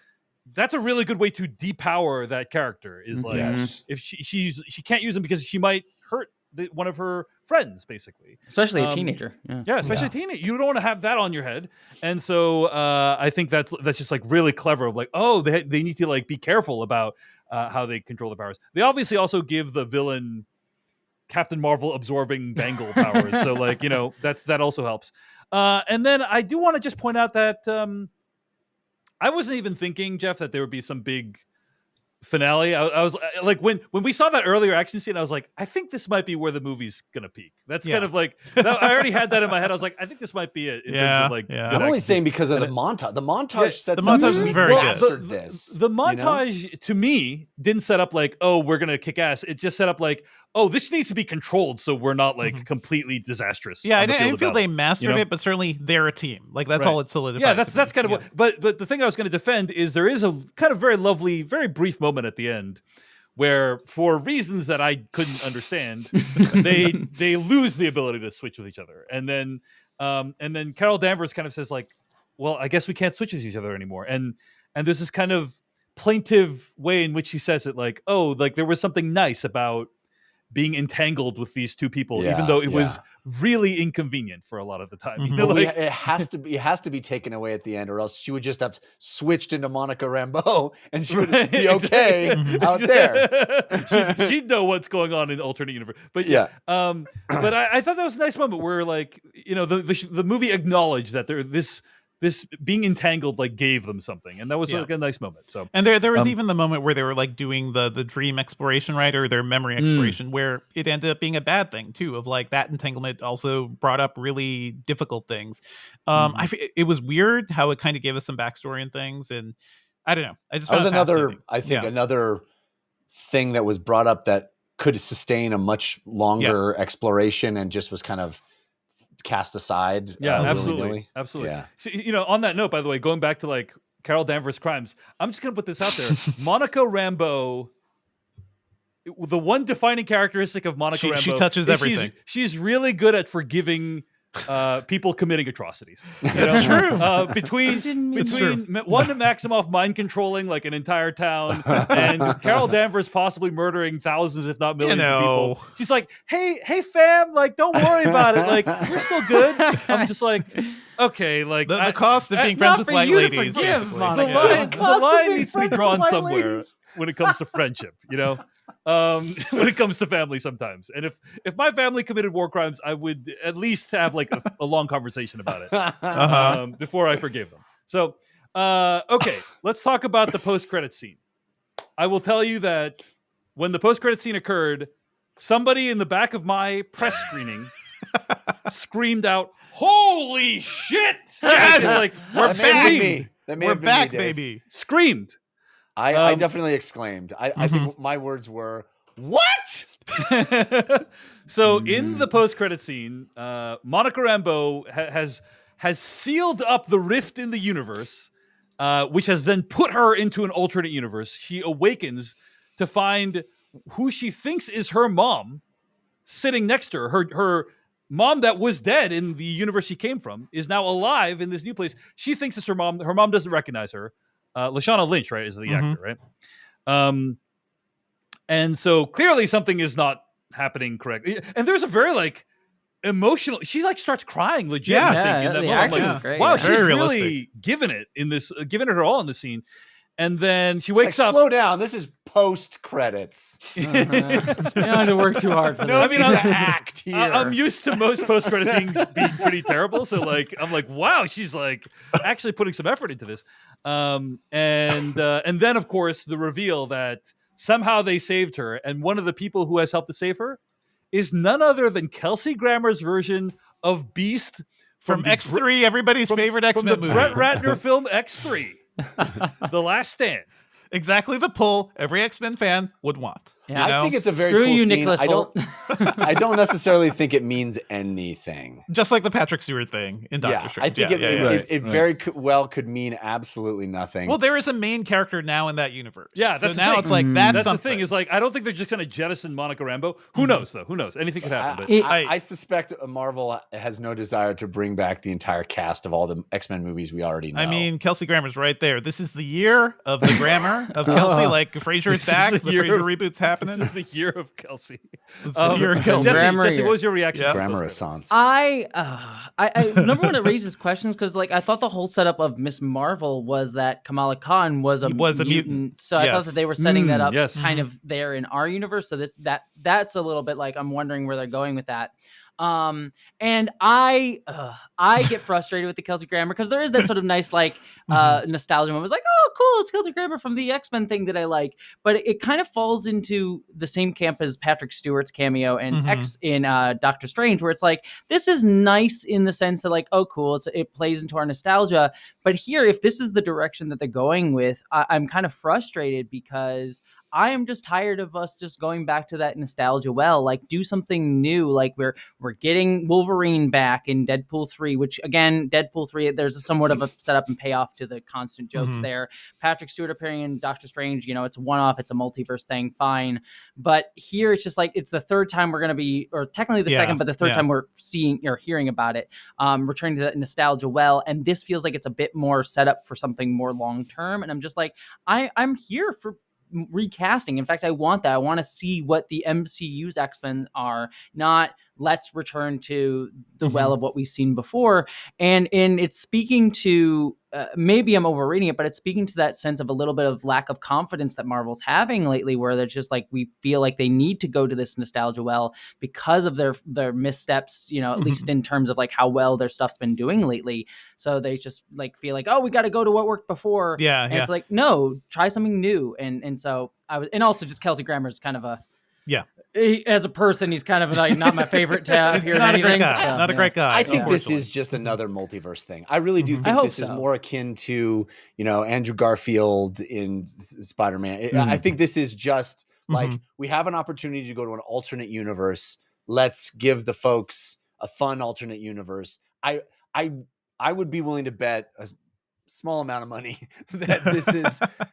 that's a really good way to depower that character. Is like if she can't use them because she might hurt one of her friends, basically. Especially a teenager. Yeah, especially a teenager. You don't want to have that on your head. And so I think that's just like really clever of like, oh, they need to like be careful about how they control the powers. They obviously also give the villain Captain Marvel absorbing bangle powers. So like, that also helps. And then I do want to just point out that I wasn't even thinking, Jeff, that there would be some big finale. I was like, when we saw that earlier action scene, I was like, I think this might be where the movie's gonna peak. That's kind of like I already had that in my head. I was like, I think this might be it in terms of like. Yeah. I'm only saying because of the montage. The montage sets the montage is very good. The montage to me didn't set up like, oh, we're gonna kick ass. It just set up like, oh, this needs to be controlled so we're not like completely disastrous. Yeah, I didn't feel they mastered it, but certainly they're a team. Like that's all it solidified. Yeah, that's kind of what. But the thing I was going to defend is there is a kind of very lovely, very brief moment at the end where, for reasons that I couldn't understand, they lose the ability to switch with each other, and then Carol Danvers kind of says like, well, I guess we can't switch with each other anymore, and there's this kind of plaintive way in which she says it, like, oh, like there was something nice about being entangled with these two people, even though it was really inconvenient for a lot of the time. It has to be taken away at the end, or else she would just have switched into Monica Rambeau, and she would be okay out there. She'd know what's going on in alternate universe. But but I thought that was a nice moment where, like, the movie acknowledged that this being entangled like gave them something, and that was like a nice moment. So, and there was even the moment where they were like doing the dream exploration, right, or their memory exploration, where it ended up being a bad thing too. Of like that entanglement also brought up really difficult things. It was weird how it kind of gave us some backstory and things, and I don't know. I just found another thing that was brought up that could sustain a much longer exploration and just was kind of cast aside. Absolutely. Yeah. So, on that note, by the way, going back to like Carol Danvers' crimes, I'm just gonna put this out there. Monica Rambeau, the one defining characteristic of Monica Rambeau, she touches everything. She's really good at forgiving people committing atrocities. That's true. Between Wanda Maximoff mind controlling like an entire town, and Carol Danvers possibly murdering thousands, if not millions of people. She's like, hey, fam, like, don't worry about it. Like, we're still good. I'm just like, okay, like the cost of being friends with white ladies. The line needs to be drawn somewhere when it comes to friendship. When it comes to family sometimes. And if my family committed war crimes, I would at least have like a long conversation about it before I forgave them. So, okay, let's talk about the post-credit scene. I will tell you that when the post-credit scene occurred, somebody in the back of my press screening screamed out, "Holy shit!" Yes! Like, we're back, baby. Screamed. I definitely exclaimed. I think my words were, "What?" So in the post-credit scene, Monica Rambeau has sealed up the rift in the universe, which has then put her into an alternate universe. She awakens to find who she thinks is her mom sitting next to her. Her mom that was dead in the universe she came from is now alive in this new place. She thinks it's her mom. Her mom doesn't recognize her. Lashana Lynch, right, is the actor, right? And so clearly something is not happening correctly. And there's a very like emotional. She like starts crying legit. Yeah, in that the moment. acting Like, was great. wow, Yeah. she's Very really realistic. giving it her all in the scene. And then she It's wakes like, up. slow down. This is post credits. You don't have to work too hard for No this. need to act here. I'm used to most post-credit scenes being pretty terrible, so like I'm like, wow, she's like actually putting some effort into this. And then of course the reveal that somehow they saved her, and one of the people who has helped to save her is none other than Kelsey Grammer's version of Beast From X3, everybody's favorite X-Men from the movie. Brett Ratner film X3, The Last Stand. Exactly the pull every X-Men fan would want. Yeah, I think it's a very Screw cool you, scene. Nicholas I don't. Hoult. I don't necessarily think it means anything. Just like the Patrick Stewart thing in Doctor Strange. I think it very well could mean absolutely nothing. Well, there is a main character now in that universe. Yeah, so that's the now thing. it's like that's the thing is like I don't think they're just going to jettison Monica Rambeau. Who knows though? Who knows? Anything could happen. But I suspect Marvel has no desire to bring back the entire cast of all the X-Men movies we already know. I mean, Kelsey Grammer's right there. This is the year of the grammar of Kelsey. Like Frasier is back. The Frasier reboot's happening. happening. This is the year of Kelsey. This is the year of Kelsey. Jesse, what was your reaction? Yeah. to Grammar those Renaissance. I number one, it raises questions because like I thought the whole setup of Miss Marvel was that Kamala Khan was a mutant. So I thought that they were setting that up kind of there in our universe. So that's a little bit like I'm wondering where they're going with that. And I get frustrated with the Kelsey Grammer because there is that sort of nice like nostalgia moment. It was like, oh, cool, it's Kelsey Grammer from the X-Men thing that I like, but it kind of falls into the same camp as Patrick Stewart's cameo in Doctor Strange, where it's like this is nice in the sense that like, oh, cool, it plays into our nostalgia. But here, if this is the direction that they're going with, I'm kind of frustrated because I am just tired of us just going back to that nostalgia well. Like, do something new. Like, we're getting Wolverine back in Deadpool 3, which, again, Deadpool 3, there's a somewhat of a setup and payoff to the constant jokes there. Patrick Stewart appearing in Doctor Strange, you know, it's a one-off, it's a multiverse thing, fine. But here, it's just like, it's the third time we're going to be, or technically the second, but the third time we're seeing or hearing about it, returning to that nostalgia well. And this feels like it's a bit more set up for something more long-term. And I'm just like, I'm here for recasting. In fact, I want that. I want to see what the MCU's X-Men are, not let's return to the well of what we've seen before. And it's speaking to, maybe I'm overreading it, but it's speaking to that sense of a little bit of lack of confidence that Marvel's having lately, where they're just like, we feel like they need to go to this nostalgia well because of their missteps, you know, at least in terms of like how well their stuff's been doing lately. So they just like feel like, oh, we got to go to what worked before. And it's like, no, try something new. And so and also just Kelsey Grammer's kind of a, as a person, he's kind of like not my favorite to hear not anything. A great guy. Not a great guy. I think this is just another multiverse thing. I really do think this is more akin to, you know, Andrew Garfield in Spider-Man. I think this is just like, we have an opportunity to go to an alternate universe. Let's give the folks a fun alternate universe. I would be willing to bet a small amount of money that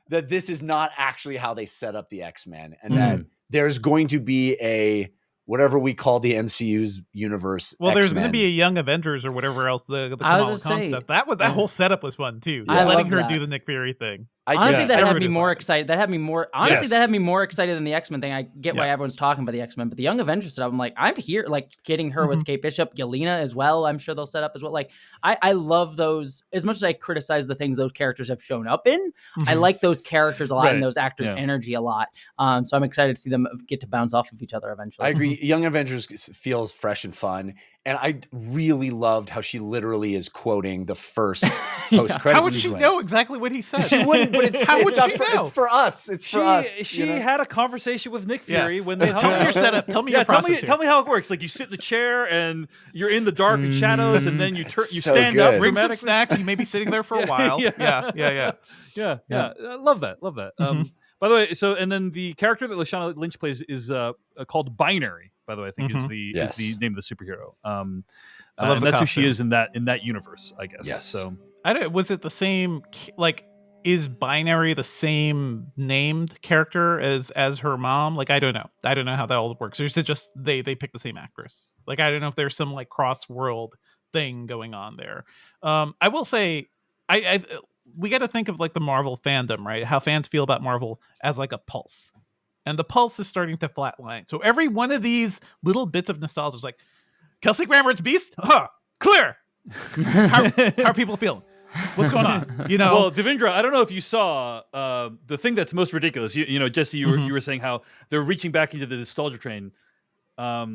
this is not actually how they set up the X-Men, and that there's going to be a whatever we call the MCU's universe. Well, X-Men. there's going to be a Young Avengers or whatever else the Kamala Khan stuff. That whole setup was fun too. Letting her do the Nick Fury thing. Honestly, that had me more excited. That had me more excited than the X-Men thing. I get why everyone's talking about the X-Men, but the Young Avengers stuff, I'm like, I'm here, like getting her with Kate Bishop, Yelena as well. I'm sure they'll set up as well. Like, I love those. As much as I criticize the things those characters have shown up in, I like those characters a lot and those actors' energy a lot. So I'm excited to see them get to bounce off of each other eventually. I agree. Young Avengers feels fresh and fun. And I really loved how she literally is quoting the first post-credit How would she know exactly what he said? She wouldn't, but how would she know? It's for us. It's for us. She had a conversation with Nick Fury when they tell me your setup. Tell me your process. Tell me how it works. Like, you sit in the chair and you're in the dark and shadows, and then you stand up. Bring some snacks. You may be sitting there for a while. Yeah. I love that. By the way, and then the character that Lashana Lynch plays is called Binary. By the way, I think is the name of the superhero. I love that's who she is in that universe, I guess. Yes. So was it the same? Like, is Binary the same named character as her mom? Like, I don't know how that all works. Or is it just they pick the same actress? Like, I don't know if there's some like cross world thing going on there. I will say, we got to think of like the Marvel fandom, right? How fans feel about Marvel as like a pulse. And the pulse is starting to flatline. So every one of these little bits of nostalgia is like, Kelsey Grammer's Beast? Clear. How are people feeling? What's going on? You know? Well, Devindra, I don't know if you saw the thing that's most ridiculous. You know, Jesse, you were saying how they're reaching back into the nostalgia train. I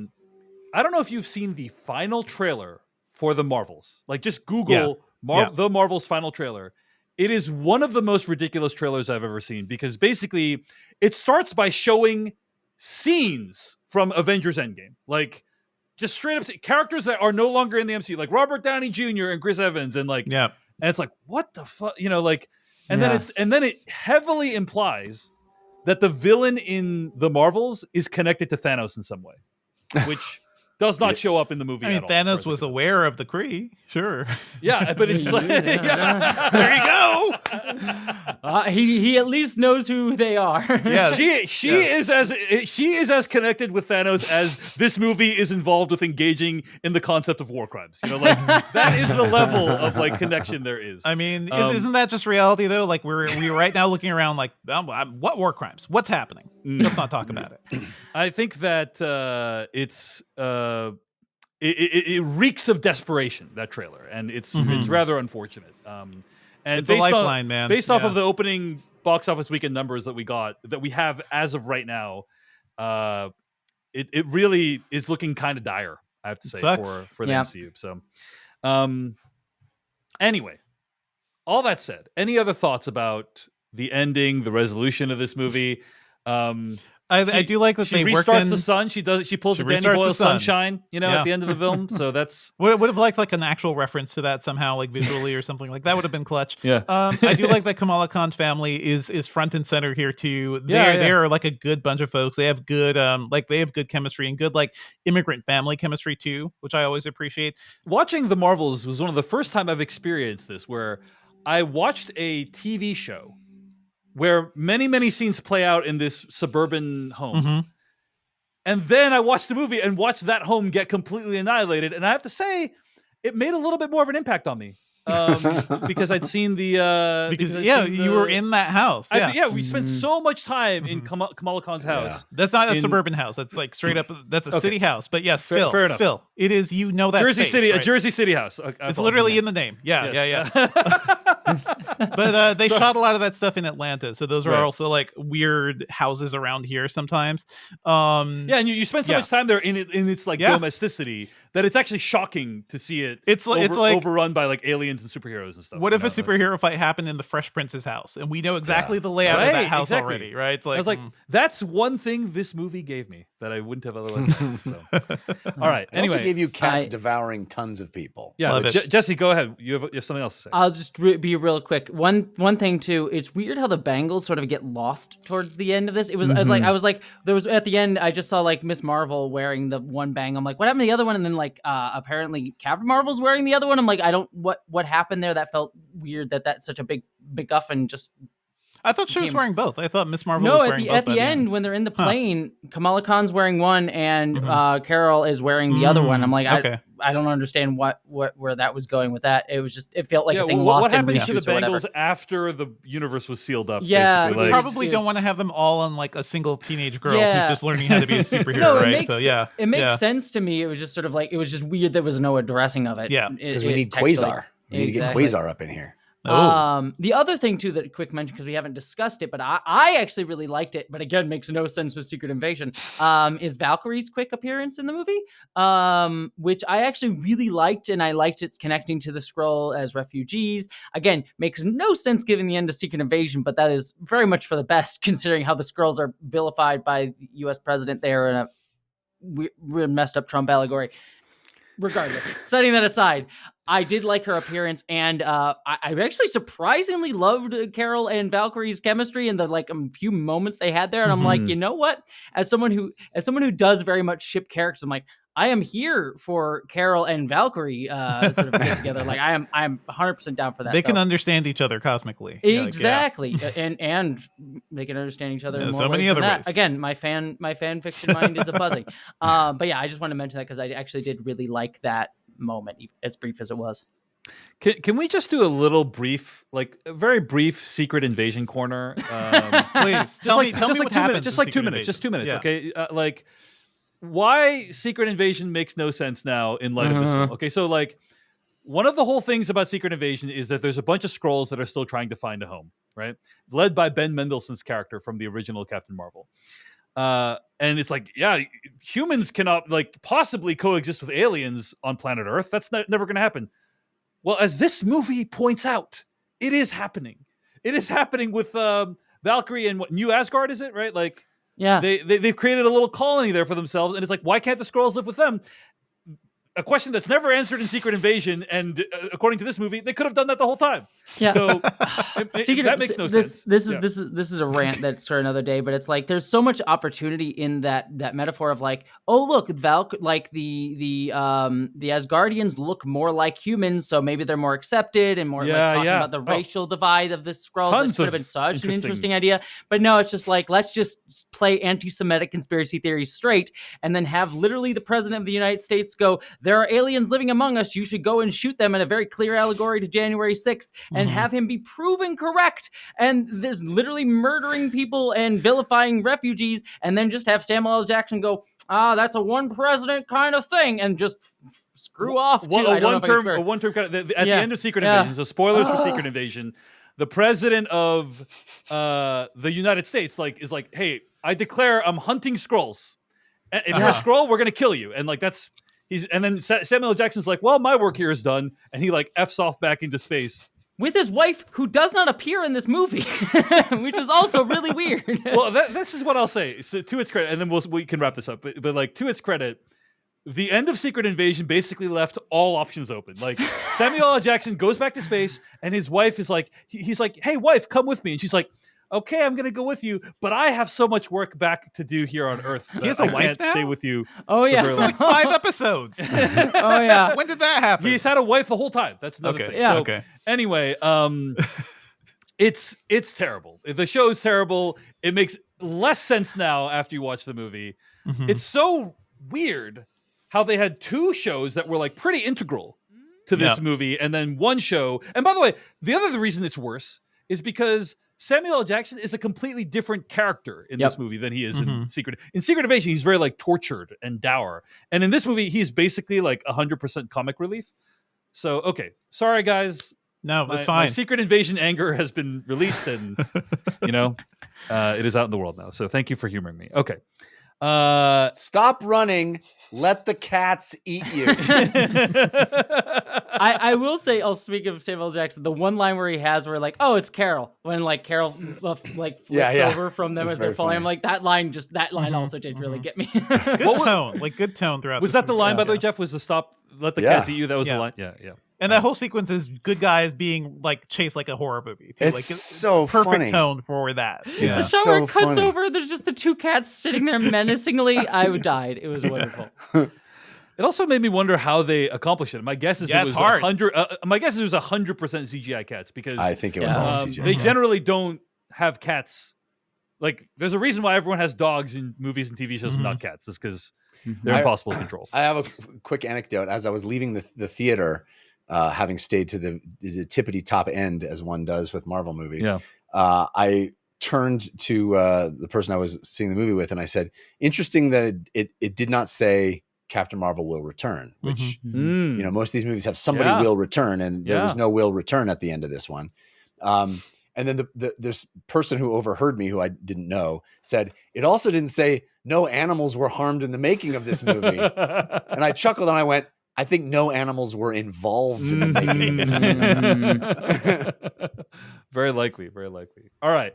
don't know if you've seen the final trailer for the Marvels. Like, just Google the Marvels final trailer. It is one of the most ridiculous trailers I've ever seen, because basically it starts by showing scenes from Avengers Endgame. Like, just straight up characters that are no longer in the MCU, like Robert Downey Jr. and Chris Evans, and like, and it's like, what the fuck, you know, like, and then it heavily implies that the villain in the Marvels is connected to Thanos in some way, which does not show up in the movie. I mean, at all, as far Thanos as I was can tell. aware of the Kree, sure. Yeah, but it's like, yeah. There you go. He at least knows who they are. Yeah, She is as connected with Thanos as this movie is involved with engaging in the concept of war crimes. You know, like that is the level of like connection there is. I mean, isn't that just reality though? Like we're right now looking around like, what war crimes? What's happening? Let's not talk about it. I think that it reeks of desperation, that trailer, and it's rather unfortunate. And it's a lifeline, man. Based off of the opening box office weekend numbers that we have as of right now, it really is looking kind of dire, I have to say, for the MCU. So, anyway, all that said, any other thoughts about the ending, the resolution of this movie? I do like that she they restarts the sun. She pulls the Danny Boyle sunshine, at the end of the film. So that's would have liked like an actual reference to that somehow, like visually or something like that would have been clutch. Yeah. I do like that Kamala Khan's family is front and center here too. They're like a good bunch of folks. They have good chemistry and good like immigrant family chemistry too, which I always appreciate. Watching The Marvels was one of the first time I've experienced this, where I watched a TV show where many, many scenes play out in this suburban home. And then I watched the movie and watched that home get completely annihilated. And I have to say, it made a little bit more of an impact on me. Because I'd seen the... you were in that house. We spent so much time in Kamala Khan's house. Yeah. That's not a suburban house. That's like straight up, that's a city house. But yes, still, it is, that Jersey space, City, right? a Jersey City house. It's literally in the name. Yeah. But they shot a lot of that stuff in Atlanta, so those are also like weird houses around here sometimes. And you spend so much time there in its like domesticity that it's actually shocking to see it. It's like overrun by like aliens and superheroes and stuff. What if a superhero fight happened in the Fresh Prince's house, and we know exactly the layout of that house already, right? It's like, I was like, that's one thing this movie gave me that I wouldn't have otherwise. So. All right. It also gave you cats devouring tons of people. Yeah, Jesse, go ahead. You have something else to say. I'll just be real quick. One thing too. It's weird how the bangles sort of get lost towards the end of this. It was I was like there was at the end. I just saw like Miss Marvel wearing the one bang. I'm like, what happened to the other one? And then like apparently Captain Marvel's wearing the other one. I'm like, I don't what happened there. That felt weird. That's such a big MacGuffin. Just I thought she was wearing both. I thought Miss Marvel was wearing both. At the end when they're in the plane, Kamala Khan's wearing one and Carol is wearing the other one. I'm like, I don't understand where that was going with that. It was just it felt like a thing lost. What happened to the bangles after the universe was sealed up? Yeah, basically? Like, probably don't want to have them all on like a single teenage girl who's just learning how to be a superhero, right? It makes sense to me. It was just sort of like it was just weird. There was no addressing of it. Yeah, because we need Quasar. We need to get Quasar up in here. The other thing too that quick mention because we haven't discussed it, but I actually really liked it, but again makes no sense with Secret Invasion. Is Valkyrie's quick appearance in the movie, which I actually really liked, and I liked its connecting to the Skrull as refugees. Again, makes no sense given the end of Secret Invasion, but that is very much for the best considering how the Skrulls are vilified by the U.S. president there in a weird messed up Trump allegory. Regardless, setting that aside, I did like her appearance, and I actually surprisingly loved Carol and Valkyrie's chemistry and the like few moments they had there. And I'm like, you know what? As someone who does very much ship characters, I'm like, I am here for Carol and Valkyrie sort of get together. Like I'm 100% down for that. They can understand each other cosmically. Exactly, and they can understand each other in more so many ways other than ways. That. Again, my fan fiction mind is a buzzing. But yeah, I just want to mention that because I actually did really like that moment, as brief as it was. Can we just do a little brief, like a very brief Secret Invasion corner? Please tell me what happened. Just like 2 minutes. Just 2 minutes, okay? Like why Secret Invasion makes no sense now in light of this film. Okay, so like one of the whole things about Secret Invasion is that there's a bunch of Skrulls that are still trying to find a home, right? Led by Ben Mendelsohn's character from the original Captain Marvel. And it's like, humans cannot like possibly coexist with aliens on planet Earth. That's never going to happen. Well, as this movie points out, it is happening. It is happening with Valkyrie and New Asgard, is it, right? Like, they've created a little colony there for themselves, and it's like, why can't the Skrulls live with them? a question that's never answered in Secret Invasion, and according to this movie, they could have done that the whole time. Yeah. So that makes no sense. This is a rant that's for another day, but it's like there's so much opportunity in that metaphor of like, oh look, like the Asgardians look more like humans, so maybe they're more accepted and more like talking about the racial divide of the Skrulls. That could have been such an interesting idea, but no, it's just like let's just play anti-Semitic conspiracy theories straight, and then have literally the president of the United States go, there are aliens living among us, you should go and shoot them, in a very clear allegory to January 6th, and have him be proven correct, and there's literally murdering people and vilifying refugees, and then just have Samuel L. Jackson go, that's a one president kind of thing, and just screw off. A one-term kind of, at the end of Secret Invasion, so spoilers for Secret Invasion, the president of the United States is like, hey, I declare I'm hunting Skrulls. If you're a Skrull, we're gonna kill you, and like and then Samuel L. Jackson's like, well, my work here is done, and he like F's off back into space with his wife, who does not appear in this movie, which is also really weird. Well, this is what I'll say. So to its credit, and then we can wrap this up. But like to its credit, the end of Secret Invasion basically left all options open. Like Samuel L. Jackson goes back to space, and his wife is like, he's like, hey, wife, come with me, and she's like, okay, I'm going to go with you, but I have so much work back to do here on Earth. He has a wife can't now? Stay with you. Oh, yeah. It's like 5 episodes. Oh, yeah. When did that happen? He's had a wife the whole time. That's another thing. Yeah. So, anyway, it's terrible. The show is terrible. It makes less sense now after you watch the movie. Mm-hmm. It's so weird how they had 2 shows that were like pretty integral to this movie, and then one show. And by the way, the reason it's worse is because Samuel L. Jackson is a completely different character in this movie than he is in Secret. In Secret Invasion, he's very like tortured and dour, and in this movie, he's basically like 100% comic relief. So, okay, sorry guys. No, that's fine. My Secret Invasion anger has been released, and it is out in the world now. So, thank you for humoring me. Okay, stop running. Let the cats eat you. I will say, I'll speak of Samuel L. Jackson, the one line where he has where like, oh, it's Carol, when like Carol flips over from them as they're falling. I'm like, that line also did really get me. Good tone throughout. Was that the line, by the way, Jeff? Was the stop, let the cats eat you? That was the line? Yeah. And that whole sequence is good guys being like chased like a horror movie. Too. It's so perfect funny. Tone for that. Yeah. The shot where it cuts over, there's just the 2 cats sitting there menacingly. I died. It was wonderful. It also made me wonder how they accomplished it. My guess is it was hard. 100. My guess is it was 100% CGI cats, because I think it was all CGI. They generally don't have cats. Like, there's a reason why everyone has dogs in movies and TV shows and not cats. It's because they're impossible to control. I have a quick anecdote. As I was leaving the theater, having stayed to the tippity top end as one does with Marvel movies, I turned to the person I was seeing the movie with, and I said, "Interesting that it did not say Captain Marvel will return," which most of these movies have somebody will return, and there was no will return at the end of this one. And then this person who overheard me, who I didn't know, said, it also didn't say no animals were harmed in the making of this movie. And I chuckled and I went, I think no animals were involved in the making of this movie. Very likely, very likely. All right.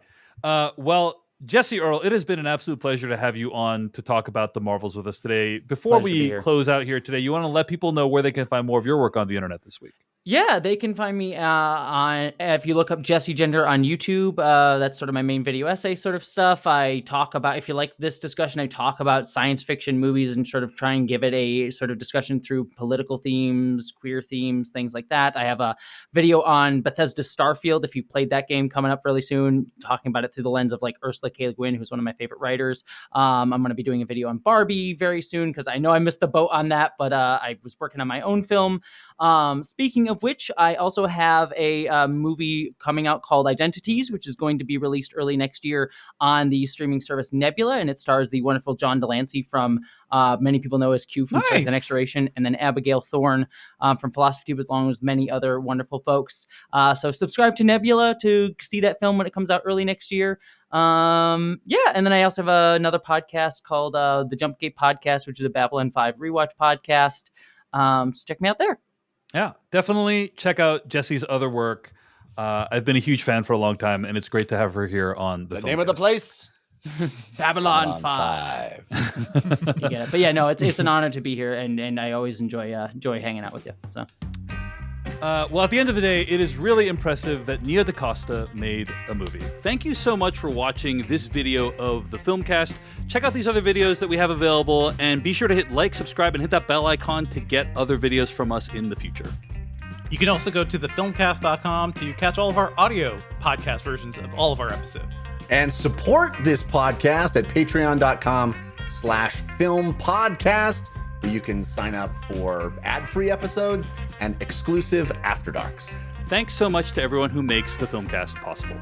Well, Jessie Earl, it has been an absolute pleasure to have you on to talk about the Marvels with us today. Before we close out here today, you want to let people know where they can find more of your work on the internet this week? Yeah, they can find me on, if you look up Jessie Gender on YouTube, that's sort of my main video essay sort of stuff. I talk about, if you like this discussion, I talk about science fiction movies and sort of try and give it a sort of discussion through political themes, queer themes, things like that. I have a video on Bethesda Starfield, if you played that game, coming up really soon, talking about it through the lens of like Ursula K. Le Guin, who's one of my favorite writers. I'm going to be doing a video on Barbie very soon, because I know I missed the boat on that, but I was working on my own film. Speaking of which, I also have a movie coming out called Identities, which is going to be released early next year on the streaming service Nebula, and it stars the wonderful John Delancey from many people know as Q from Strength and Expiration, and then Abigail Thorne from Philosophy Tube, along with many other wonderful folks. So subscribe to Nebula to see that film when it comes out early next year. And then I also have another podcast called the Jumpgate Podcast, which is a Babylon 5 rewatch podcast. So check me out there. Yeah, definitely check out Jessie's other work. I've been a huge fan for a long time, and it's great to have her here on the name of the place. Babylon 5. You get it. But yeah, no, it's an honor to be here, and I always enjoy hanging out with you. So. Well, at the end of the day, it is really impressive that Nia DaCosta made a movie. Thank you so much for watching this video of the Filmcast. Check out these other videos that we have available, and be sure to hit like, subscribe, and hit that bell icon to get other videos from us in the future. You can also go to thefilmcast.com to catch all of our audio podcast versions of all of our episodes. And support this podcast at patreon.com/filmpodcast, where you can sign up for ad-free episodes and exclusive After Darks. Thanks so much to everyone who makes the Filmcast possible.